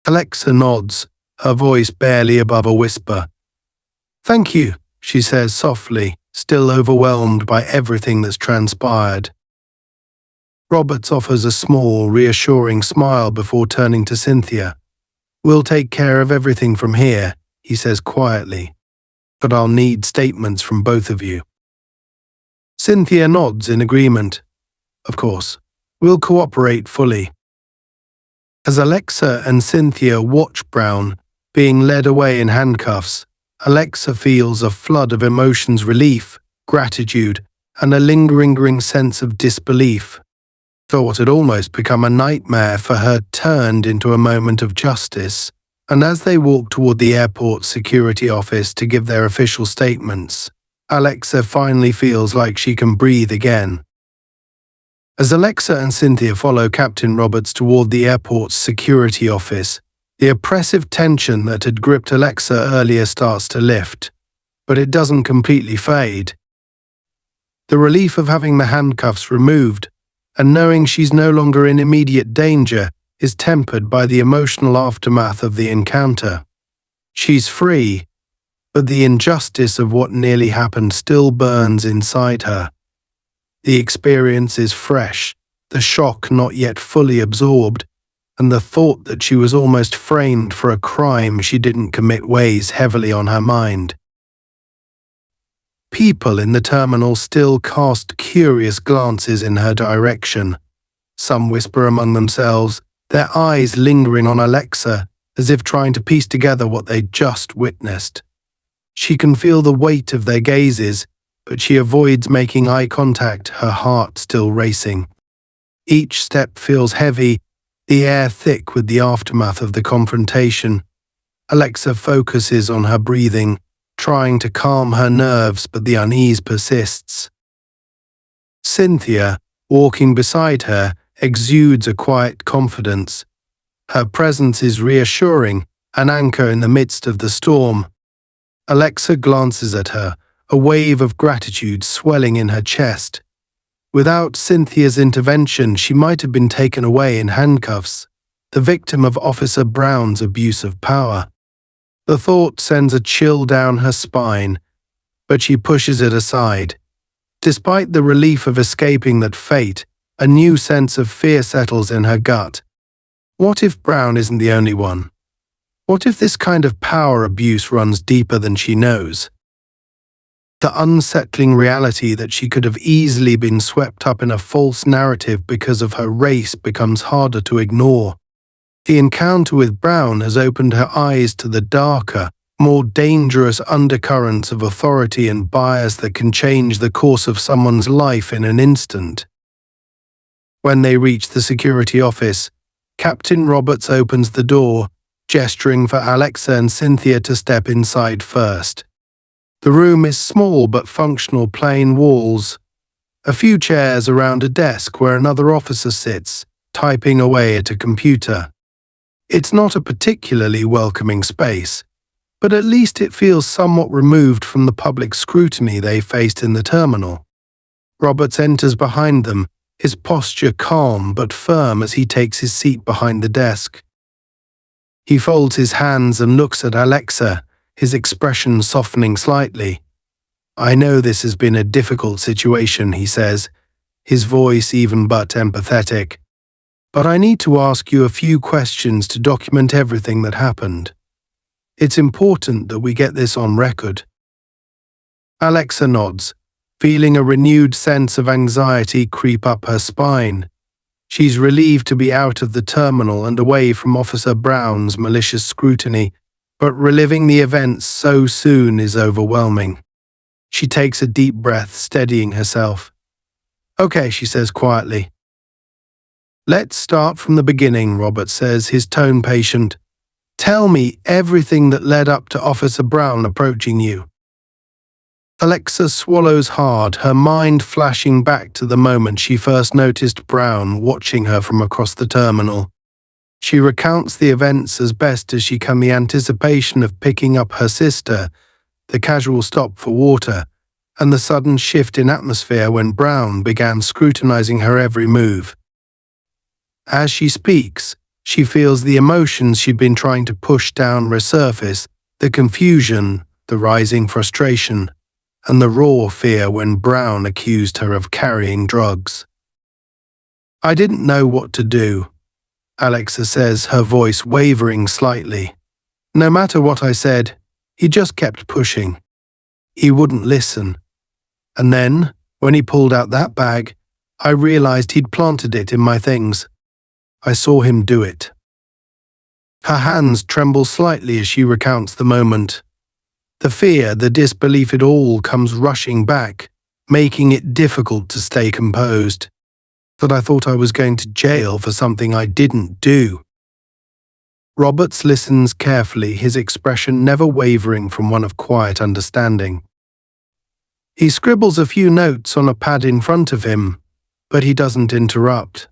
Alexa nods, her voice barely above a whisper. "Thank you," she says softly, still overwhelmed by everything that's transpired. Roberts offers a small, reassuring smile before turning to Cynthia. "We'll take care of everything from here," he says quietly, "but I'll need statements from both of you." Cynthia nods in agreement. "Of course, we'll cooperate fully." As Alexa and Cynthia watch Brown being led away in handcuffs, Alexa feels a flood of emotions: relief, gratitude, and a lingering sense of disbelief. What had almost become a nightmare for her turned into a moment of justice, and as they walk toward the airport security office to give their official statements, Alexa finally feels like she can breathe again. As Alexa and Cynthia follow Captain Roberts toward the airport's security office, the oppressive tension that had gripped Alexa earlier starts to lift, but it doesn't completely fade. The relief of having the handcuffs removed and knowing she's no longer in immediate danger is tempered by the emotional aftermath of the encounter. She's free, but the injustice of what nearly happened still burns inside her. The experience is fresh, the shock not yet fully absorbed, and the thought that she was almost framed for a crime she didn't commit weighs heavily on her mind. People in the terminal still cast curious glances in her direction. Some whisper among themselves, their eyes lingering on Alexa, as if trying to piece together what they'd just witnessed. She can feel the weight of their gazes, but she avoids making eye contact, her heart still racing. Each step feels heavy, the air thick with the aftermath of the confrontation. Alexa focuses on her breathing, trying to calm her nerves, but the unease persists. Cynthia, walking beside her, exudes a quiet confidence. Her presence is reassuring, an anchor in the midst of the storm. Alexa glances at her, a wave of gratitude swelling in her chest. Without Cynthia's intervention, she might have been taken away in handcuffs, the victim of Officer Brown's abuse of power. The thought sends a chill down her spine, but she pushes it aside. Despite the relief of escaping that fate, a new sense of fear settles in her gut. What if Brown isn't the only one? What if this kind of power abuse runs deeper than she knows? The unsettling reality that she could have easily been swept up in a false narrative because of her race becomes harder to ignore. The encounter with Brown has opened her eyes to the darker, more dangerous undercurrents of authority and bias that can change the course of someone's life in an instant. When they reach the security office, Captain Roberts opens the door, gesturing for Alexa and Cynthia to step inside first. The room is small but functional, plain walls. A few chairs around a desk where another officer sits, typing away at a computer. It's not a particularly welcoming space, but at least it feels somewhat removed from the public scrutiny they faced in the terminal. Roberts enters behind them, his posture calm but firm as he takes his seat behind the desk. He folds his hands and looks at Alexa, his expression softening slightly. "I know this has been a difficult situation," he says, his voice even but empathetic. "But I need to ask you a few questions to document everything that happened. It's important that we get this on record." Alexa nods, feeling a renewed sense of anxiety creep up her spine. She's relieved to be out of the terminal and away from Officer Brown's malicious scrutiny, but reliving the events so soon is overwhelming. She takes a deep breath, steadying herself. "Okay," she says quietly. "Let's start from the beginning," Robert says, his tone patient. "Tell me everything that led up to Officer Brown approaching you." Alexa swallows hard, her mind flashing back to the moment she first noticed Brown watching her from across the terminal. She recounts the events as best as she can, the anticipation of picking up her sister, the casual stop for water, and the sudden shift in atmosphere when Brown began scrutinizing her every move. As she speaks, she feels the emotions she'd been trying to push down resurface, the confusion, the rising frustration, and the raw fear when Brown accused her of carrying drugs. "I didn't know what to do," Alexa says, her voice wavering slightly. "No matter what I said, he just kept pushing. He wouldn't listen. And then, when he pulled out that bag, I realized he'd planted it in my things. I saw him do it." Her hands tremble slightly as she recounts the moment. The fear, the disbelief, it all comes rushing back, making it difficult to stay composed. That I thought I was going to jail for something I didn't do. Roberts listens carefully, his expression never wavering from one of quiet understanding. He scribbles a few notes on a pad in front of him, but he doesn't interrupt.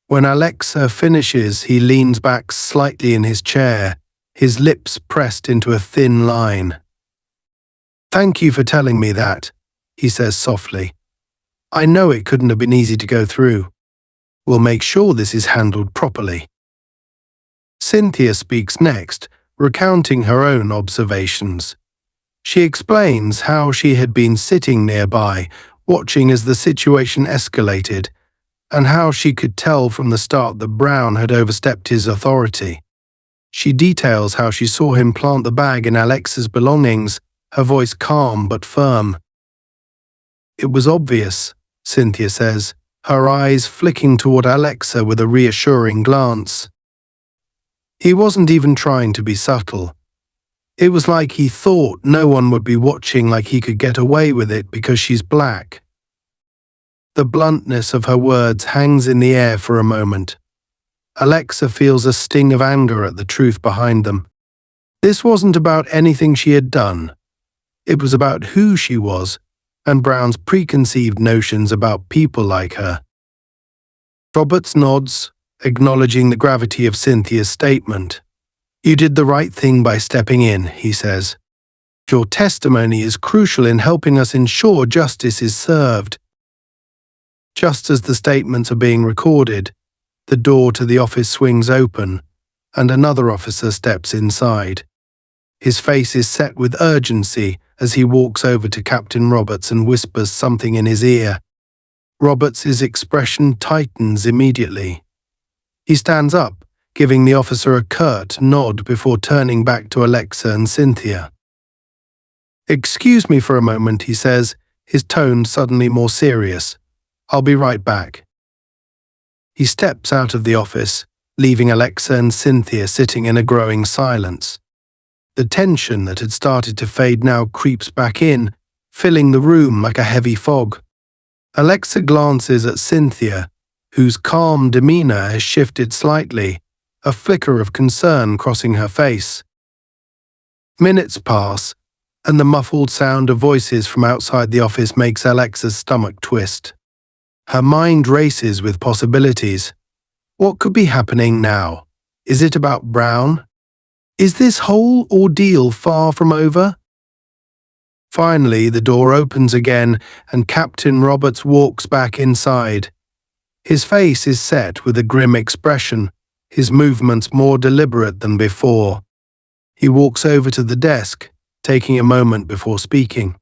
When Alexa finishes, he leans back slightly in his chair, his lips pressed into a thin line. "Thank you for telling me that," he says softly. "I know it couldn't have been easy to go through. We'll make sure this is handled properly." Cynthia speaks next, recounting her own observations. She explains how she had been sitting nearby, watching as the situation escalated, and how she could tell from the start that Brown had overstepped his authority. She details how she saw him plant the bag in Alexa's belongings, her voice calm but firm. "It was obvious," Cynthia says, her eyes flicking toward Alexa with a reassuring glance. "He wasn't even trying to be subtle. It was like he thought no one would be watching, like he could get away with it because she's black." The bluntness of her words hangs in the air for a moment. Alexa feels a sting of anger at the truth behind them. This wasn't about anything she had done. It was about who she was and Brown's preconceived notions about people like her. Roberts nods, acknowledging the gravity of Cynthia's statement. "You did the right thing by stepping in," he says. "Your testimony is crucial in helping us ensure justice is served." Just as the statements are being recorded, the door to the office swings open, and another officer steps inside. His face is set with urgency as he walks over to Captain Roberts and whispers something in his ear. Roberts' expression tightens immediately. He stands up, giving the officer a curt nod before turning back to Alexa and Cynthia. "Excuse me for a moment," he says, his tone suddenly more serious. "I'll be right back." He steps out of the office, leaving Alexa and Cynthia sitting in a growing silence. The tension that had started to fade now creeps back in, filling the room like a heavy fog. Alexa glances at Cynthia, whose calm demeanor has shifted slightly, a flicker of concern crossing her face. Minutes pass, and the muffled sound of voices from outside the office makes Alexa's stomach twist. Her mind races with possibilities. What could be happening now? Is it about Brown? Is this whole ordeal far from over? Finally, the door opens again, and Captain Roberts walks back inside. His face is set with a grim expression, his movements more deliberate than before. He walks over to the desk, taking a moment before speaking.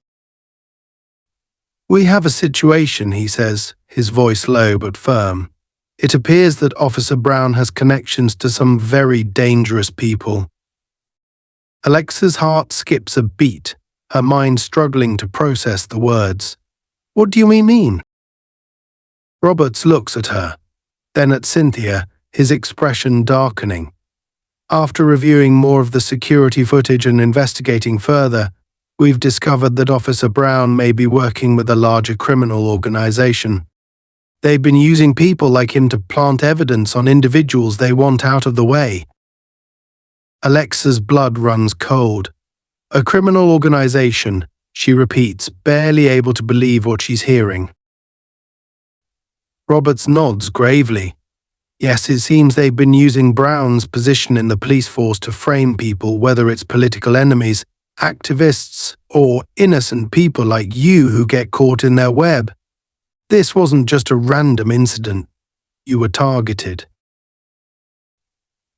"We have a situation," he says, his voice low but firm. "It appears that Officer Brown has connections to some very dangerous people." Alexa's heart skips a beat, her mind struggling to process the words. "What do you mean?" Roberts looks at her, then at Cynthia, his expression darkening. "After reviewing more of the security footage and investigating further, we've discovered that Officer Brown may be working with a larger criminal organization. They've been using people like him to plant evidence on individuals they want out of the way." Alexa's blood runs cold. "A criminal organization," she repeats, barely able to believe what she's hearing. Roberts nods gravely. "Yes, it seems they've been using Brown's position in the police force to frame people, whether it's political enemies, activists, or innocent people like you who get caught in their web. This wasn't just a random incident. You were targeted."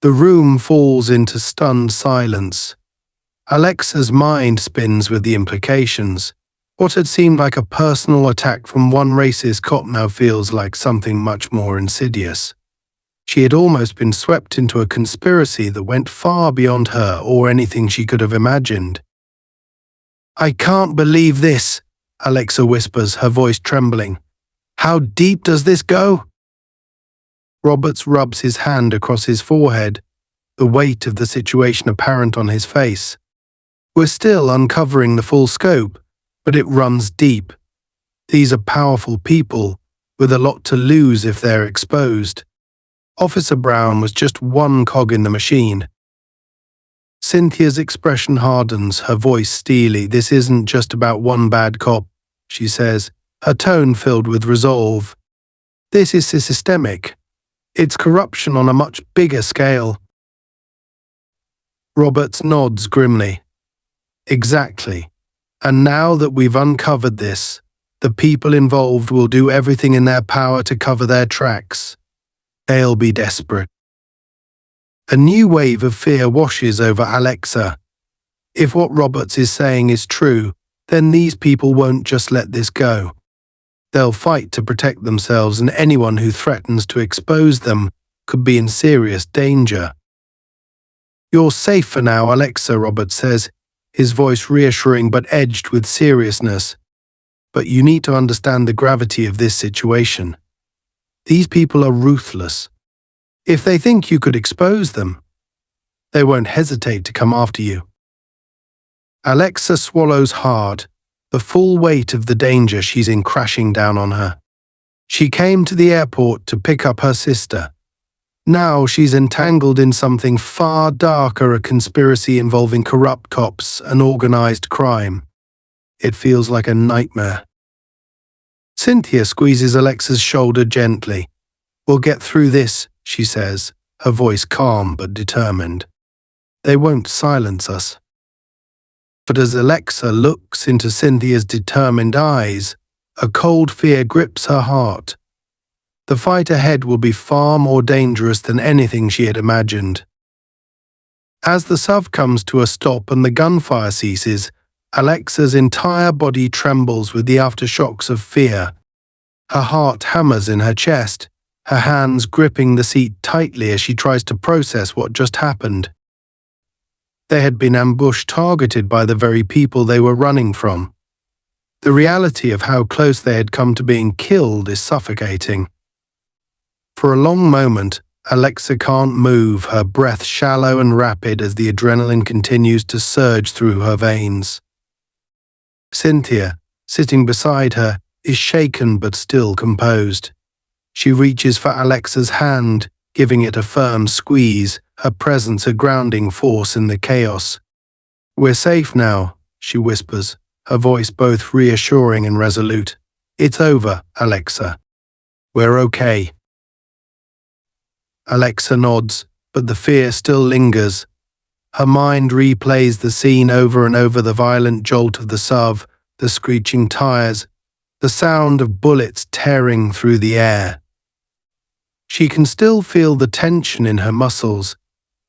The room falls into stunned silence. Alexa's mind spins with the implications. What had seemed like a personal attack from one racist cop now feels like something much more insidious. She had almost been swept into a conspiracy that went far beyond her or anything she could have imagined. "I can't believe this," Alexa whispers, her voice trembling. "How deep does this go?" Roberts rubs his hand across his forehead, the weight of the situation apparent on his face. "We're still uncovering the full scope, but it runs deep. These are powerful people, with a lot to lose if they're exposed. Officer Brown was just one cog in the machine." Cynthia's expression hardens, her voice steely. "This isn't just about one bad cop," she says, her tone filled with resolve. "This is systemic. It's corruption on a much bigger scale." Roberts nods grimly. "Exactly. And now that we've uncovered this, the people involved will do everything in their power to cover their tracks. They'll be desperate." A new wave of fear washes over Alexa. If what Roberts is saying is true, then these people won't just let this go. They'll fight to protect themselves, and anyone who threatens to expose them could be in serious danger. "You're safe for now, Alexa," Roberts says, his voice reassuring but edged with seriousness. "But you need to understand the gravity of this situation. These people are ruthless. If they think you could expose them, they won't hesitate to come after you." Alexa swallows hard, the full weight of the danger she's in crashing down on her. She came to the airport to pick up her sister. Now she's entangled in something far darker, a conspiracy involving corrupt cops and organized crime. It feels like a nightmare. Cynthia squeezes Alexa's shoulder gently. "We'll get through this," she says, her voice calm but determined. "They won't silence us." But as Alexa looks into Cynthia's determined eyes, a cold fear grips her heart. The fight ahead will be far more dangerous than anything she had imagined. As the SUV comes to a stop and the gunfire ceases, Alexa's entire body trembles with the aftershocks of fear. Her heart hammers in her chest, her hands gripping the seat tightly as she tries to process what just happened. They had been ambushed, targeted by the very people they were running from. The reality of how close they had come to being killed is suffocating. For a long moment, Alexa can't move, her breath shallow and rapid as the adrenaline continues to surge through her veins. Cynthia, sitting beside her, is shaken but still composed. She reaches for Alexa's hand, giving it a firm squeeze, her presence a grounding force in the chaos. "We're safe now," she whispers, her voice both reassuring and resolute. "It's over, Alexa. We're okay." Alexa nods, but the fear still lingers. Her mind replays the scene over and over, the violent jolt of the SUV, the screeching tires, the sound of bullets tearing through the air. She can still feel the tension in her muscles,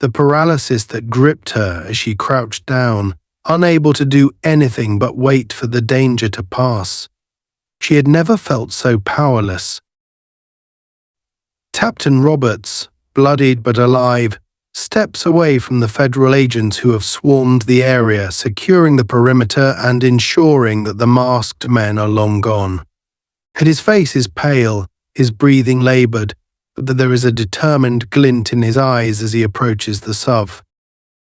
the paralysis that gripped her as she crouched down, unable to do anything but wait for the danger to pass. She had never felt so powerless. Captain Roberts, bloodied but alive, steps away from the federal agents who have swarmed the area, securing the perimeter and ensuring that the masked men are long gone. His face is pale, his breathing labored, but that there is a determined glint in his eyes as he approaches the SUV.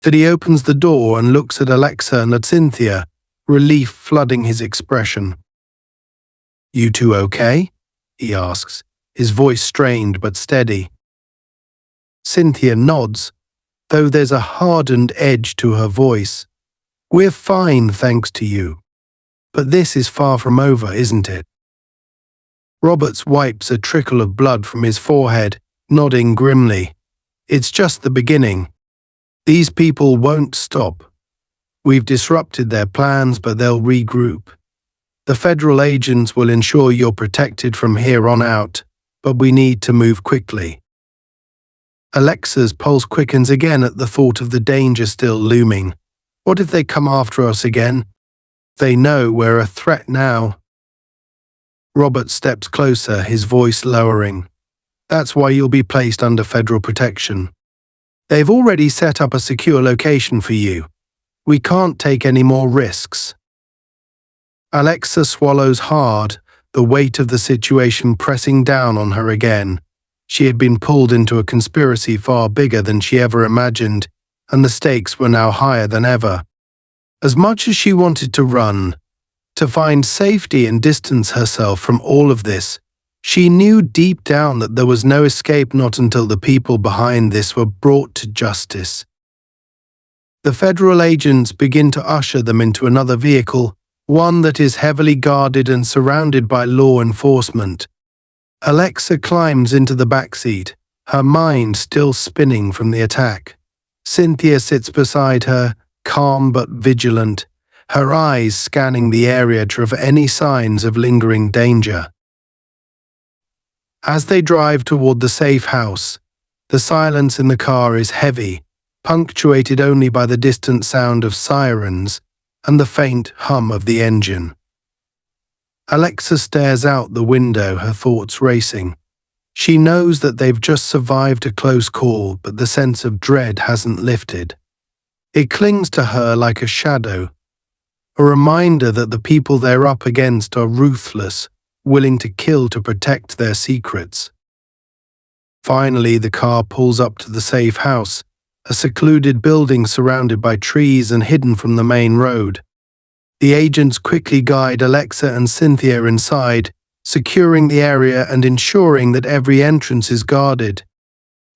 That he opens the door and looks at Alexa and at Cynthia, relief flooding his expression. "You two okay?" he asks, his voice strained but steady. Cynthia nods, though there's a hardened edge to her voice. "We're fine, thanks to you. But this is far from over, isn't it?" Roberts wipes a trickle of blood from his forehead, nodding grimly. "It's just the beginning. These people won't stop. We've disrupted their plans, but they'll regroup. The federal agents will ensure you're protected from here on out, but we need to move quickly." Alexa's pulse quickens again at the thought of the danger still looming. What if they come after us again? They know we're a threat now. Robert steps closer, his voice lowering. "That's why you'll be placed under federal protection. They've already set up a secure location for you. We can't take any more risks." Alexa swallows hard, the weight of the situation pressing down on her again. She had been pulled into a conspiracy far bigger than she ever imagined, and the stakes were now higher than ever. As much as she wanted to run, to find safety and distance herself from all of this, she knew deep down that there was no escape, not until the people behind this were brought to justice. The federal agents begin to usher them into another vehicle, one that is heavily guarded and surrounded by law enforcement. Alexa climbs into the back seat, her mind still spinning from the attack. Cynthia sits beside her, calm but vigilant, her eyes scanning the area for any signs of lingering danger. As they drive toward the safe house, the silence in the car is heavy, punctuated only by the distant sound of sirens and the faint hum of the engine. Alexa stares out the window, her thoughts racing. She knows that they've just survived a close call, but the sense of dread hasn't lifted. It clings to her like a shadow, a reminder that the people they're up against are ruthless, willing to kill to protect their secrets. Finally, the car pulls up to the safe house, a secluded building surrounded by trees and hidden from the main road. The agents quickly guide Alexa and Cynthia inside, securing the area and ensuring that every entrance is guarded.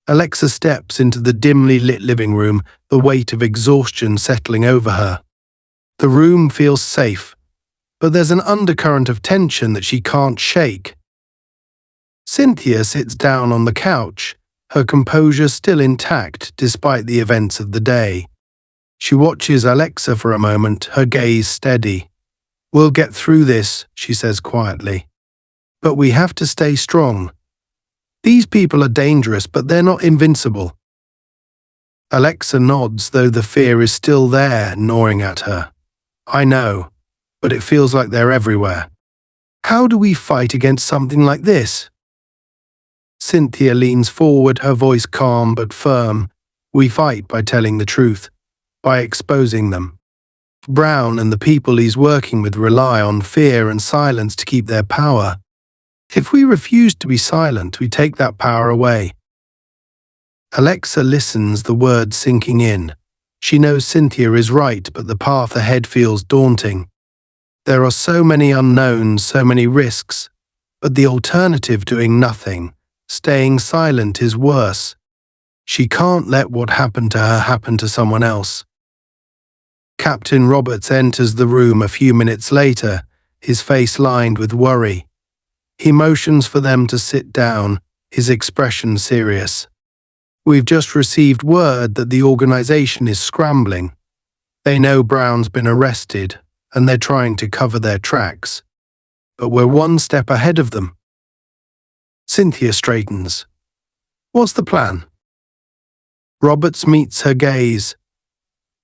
Alexa steps into the dimly lit living room, the weight of exhaustion settling over her. The room feels safe, but there's an undercurrent of tension that she can't shake. Cynthia sits down on the couch, her composure still intact despite the events of the day. She watches Alexa for a moment, her gaze steady. "We'll get through this," she says quietly. "But we have to stay strong. These people are dangerous, but they're not invincible." Alexa nods, though the fear is still there, gnawing at her. "I know, but it feels like they're everywhere. How do we fight against something like this?" Cynthia leans forward, her voice calm but firm. "We fight by telling the truth, by exposing them. Brown and the people he's working with rely on fear and silence to keep their power. If we refuse to be silent, we take that power away." Alexa listens, the words sinking in. She knows Cynthia is right, but the path ahead feels daunting. There are so many unknowns, so many risks, but the alternative, doing nothing, staying silent, is worse. She can't let what happened to her happen to someone else. Captain Roberts enters the room a few minutes later, his face lined with worry. He motions for them to sit down, his expression serious. "We've just received word that the organization is scrambling. They know Brown's been arrested, and they're trying to cover their tracks. But we're one step ahead of them." Cynthia straightens. "What's the plan?" Roberts meets her gaze.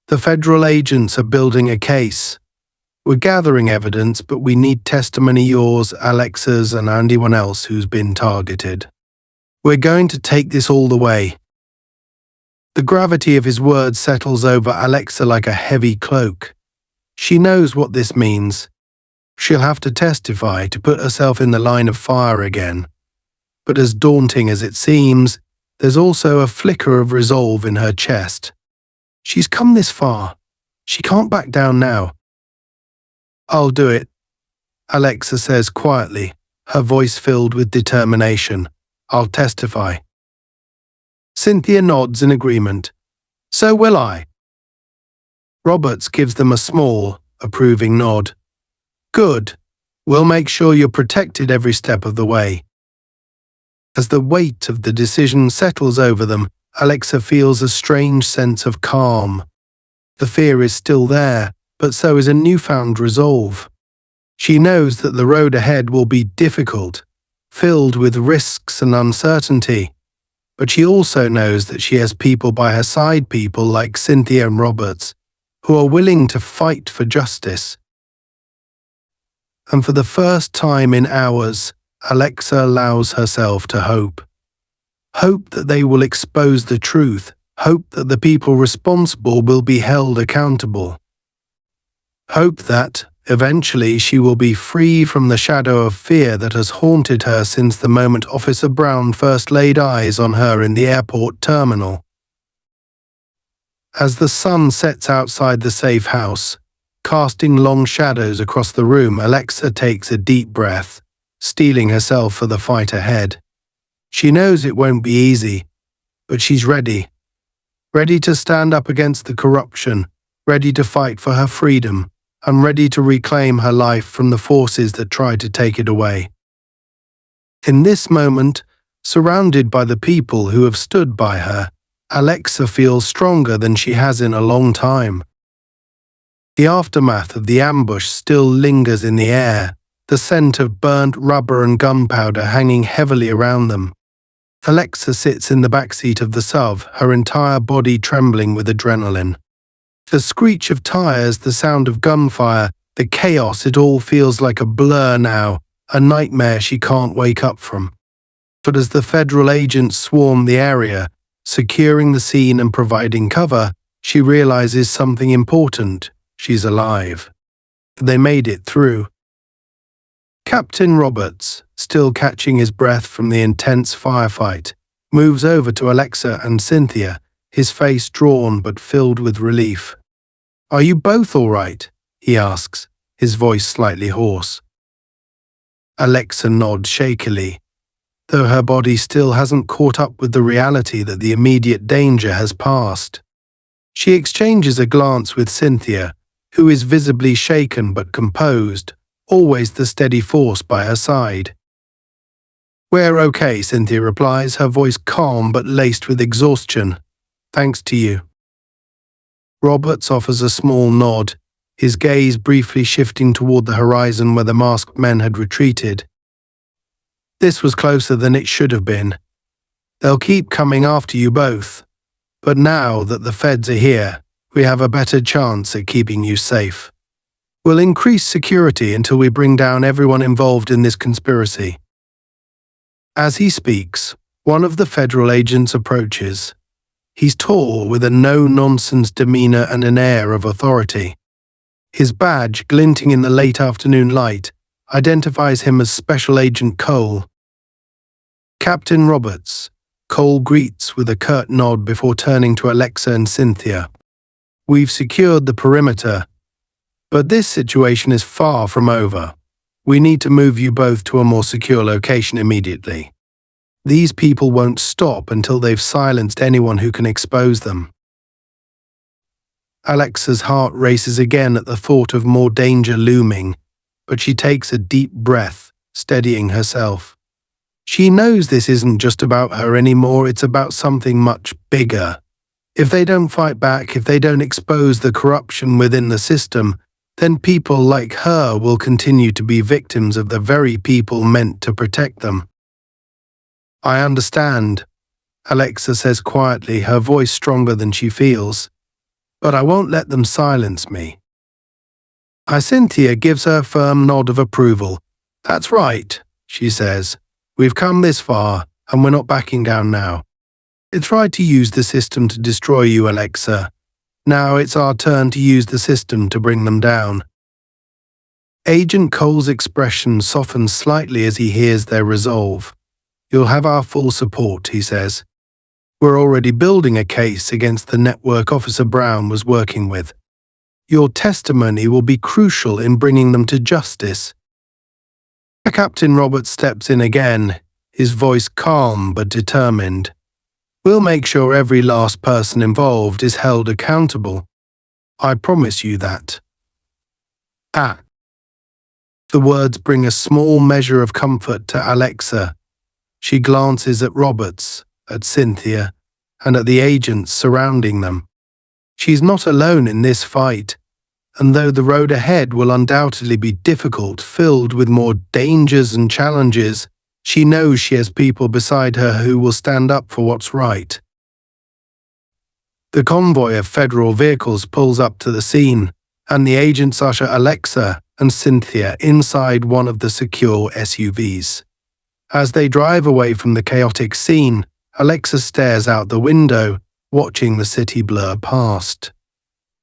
"The federal agents are building a case. We're gathering evidence, but we need testimony, yours, Alexa's, and anyone else who's been targeted. We're going to take this all the way." The gravity of his words settles over Alexa like a heavy cloak. She knows what this means. She'll have to testify to put herself in the line of fire again. But as daunting as it seems, there's also a flicker of resolve in her chest. She's come this far. She can't back down now. "I'll do it," Alexa says quietly, her voice filled with determination. "I'll testify." Cynthia nods in agreement. "So will I." Roberts gives them a small, approving nod. "Good. We'll make sure you're protected every step of the way." As the weight of the decision settles over them, Alexa feels a strange sense of calm. The fear is still there, but so is a newfound resolve. She knows that the road ahead will be difficult, filled with risks and uncertainty, but she also knows that she has people by her side, people like Cynthia and Roberts, who are willing to fight for justice. And for the first time in hours, Alexa allows herself to hope. Hope that they will expose the truth, hope that the people responsible will be held accountable. Hope that, eventually, she will be free from the shadow of fear that has haunted her since the moment Officer Brown first laid eyes on her in the airport terminal. As the sun sets outside the safe house, casting long shadows across the room, Alexa takes a deep breath, steeling herself for the fight ahead. She knows it won't be easy, but she's ready. Ready to stand up against the corruption, ready to fight for her freedom, and ready to reclaim her life from the forces that try to take it away. In this moment, surrounded by the people who have stood by her, Alexa feels stronger than she has in a long time. The aftermath of the ambush still lingers in the air, the scent of burnt rubber and gunpowder hanging heavily around them. Alexa sits in the backseat of the SUV, her entire body trembling with adrenaline. The screech of tires, the sound of gunfire, the chaos, it all feels like a blur now, a nightmare she can't wake up from. But as the federal agents swarm the area, securing the scene and providing cover, she realizes something important. She's alive. They made it through. Captain Roberts, still catching his breath from the intense firefight, moves over to Alexa and Cynthia, his face drawn but filled with relief. "Are you both all right?" he asks, his voice slightly hoarse. Alexa nods shakily, though her body still hasn't caught up with the reality that the immediate danger has passed. She exchanges a glance with Cynthia, who is visibly shaken but composed, always the steady force by her side. "We're okay," Cynthia replies, her voice calm but laced with exhaustion. "Thanks to you." Roberts offers a small nod, his gaze briefly shifting toward the horizon where the masked men had retreated. "This was closer than it should have been. They'll keep coming after you both, but now that the feds are here, we have a better chance at keeping you safe. We'll increase security until we bring down everyone involved in this conspiracy." As he speaks, one of the federal agents approaches. He's tall, with a no-nonsense demeanor and an air of authority. His badge, glinting in the late afternoon light, identifies him as Special Agent Cole. "Captain Roberts," Cole greets with a curt nod before turning to Alexa and Cynthia. "We've secured the perimeter, but this situation is far from over. We need to move you both to a more secure location immediately. These people won't stop until they've silenced anyone who can expose them." Alexa's heart races again at the thought of more danger looming, but she takes a deep breath, steadying herself. She knows this isn't just about her anymore, it's about something much bigger. If they don't fight back, if they don't expose the corruption within the system, then people like her will continue to be victims of the very people meant to protect them. "I understand," Alexa says quietly, her voice stronger than she feels, "but I won't let them silence me." Cynthia gives her a firm nod of approval. That's right, she says. We've come this far, and we're not backing down now. It tried to use the system to destroy you, Alexa. Now it's our turn to use the system to bring them down. Agent Cole's expression softens slightly as he hears their resolve. You'll have our full support, he says. We're already building a case against the network Officer Brown was working with. Your testimony will be crucial in bringing them to justice. Captain Roberts steps in again, his voice calm but determined. We'll make sure every last person involved is held accountable. I promise you that. The words bring a small measure of comfort to Alexa. She glances at Roberts, at Cynthia, and at the agents surrounding them. She's not alone in this fight, and though the road ahead will undoubtedly be difficult, filled with more dangers and challenges, she knows she has people beside her who will stand up for what's right. The convoy of federal vehicles pulls up to the scene, and the agents usher Alexa and Cynthia inside one of the secure SUVs. As they drive away from the chaotic scene, Alexa stares out the window, watching the city blur past.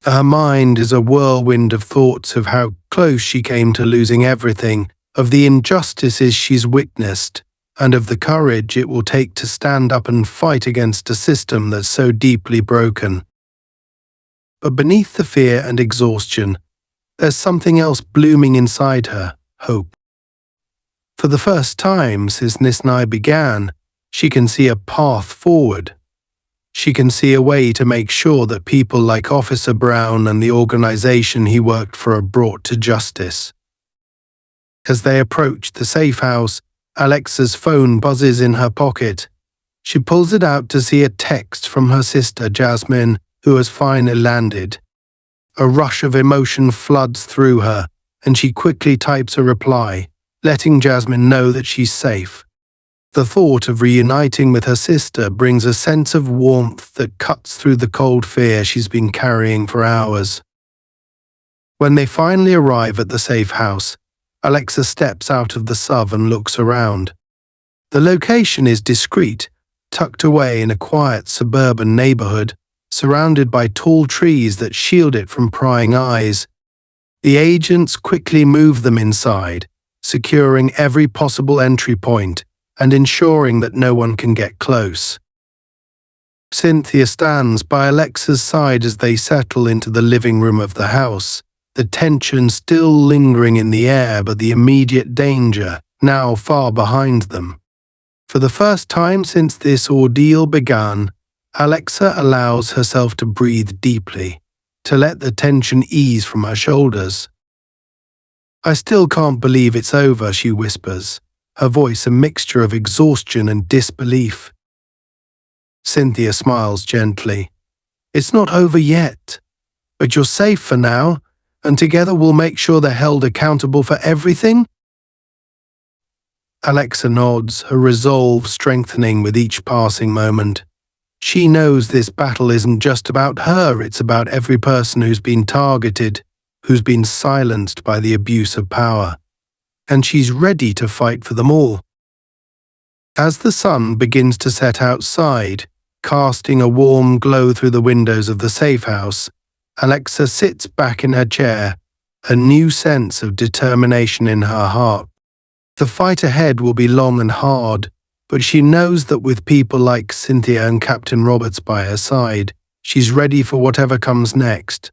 Her mind is a whirlwind of thoughts of how close she came to losing everything, of the injustices she's witnessed, and of the courage it will take to stand up and fight against a system that's so deeply broken. But beneath the fear and exhaustion, there's something else blooming inside her, hope. For the first time since this night began, she can see a path forward. She can see a way to make sure that people like Officer Brown and the organization he worked for are brought to justice. As they approach the safe house, Alexa's phone buzzes in her pocket. She pulls it out to see a text from her sister Jasmine, who has finally landed. A rush of emotion floods through her, and she quickly types a reply, letting Jasmine know that she's safe. The thought of reuniting with her sister brings a sense of warmth that cuts through the cold fear she's been carrying for hours. When they finally arrive at the safe house, Alexa steps out of the SUV and looks around. The location is discreet, tucked away in a quiet suburban neighborhood, surrounded by tall trees that shield it from prying eyes. The agents quickly move them inside, securing every possible entry point and ensuring that no one can get close. Cynthia stands by Alexa's side as they settle into the living room of the house, the tension still lingering in the air but the immediate danger now far behind them. For the first time since this ordeal began, Alexa allows herself to breathe deeply, to let the tension ease from her shoulders. I still can't believe it's over, she whispers, her voice a mixture of exhaustion and disbelief. Cynthia smiles gently. It's not over yet, but you're safe for now, and together we'll make sure they're held accountable for everything? Alexa nods, her resolve strengthening with each passing moment. She knows this battle isn't just about her, it's about every person who's been targeted, who's been silenced by the abuse of power. And she's ready to fight for them all. As the sun begins to set outside, casting a warm glow through the windows of the safe house, Alexa sits back in her chair, a new sense of determination in her heart. The fight ahead will be long and hard, but she knows that with people like Cynthia and Captain Roberts by her side, she's ready for whatever comes next.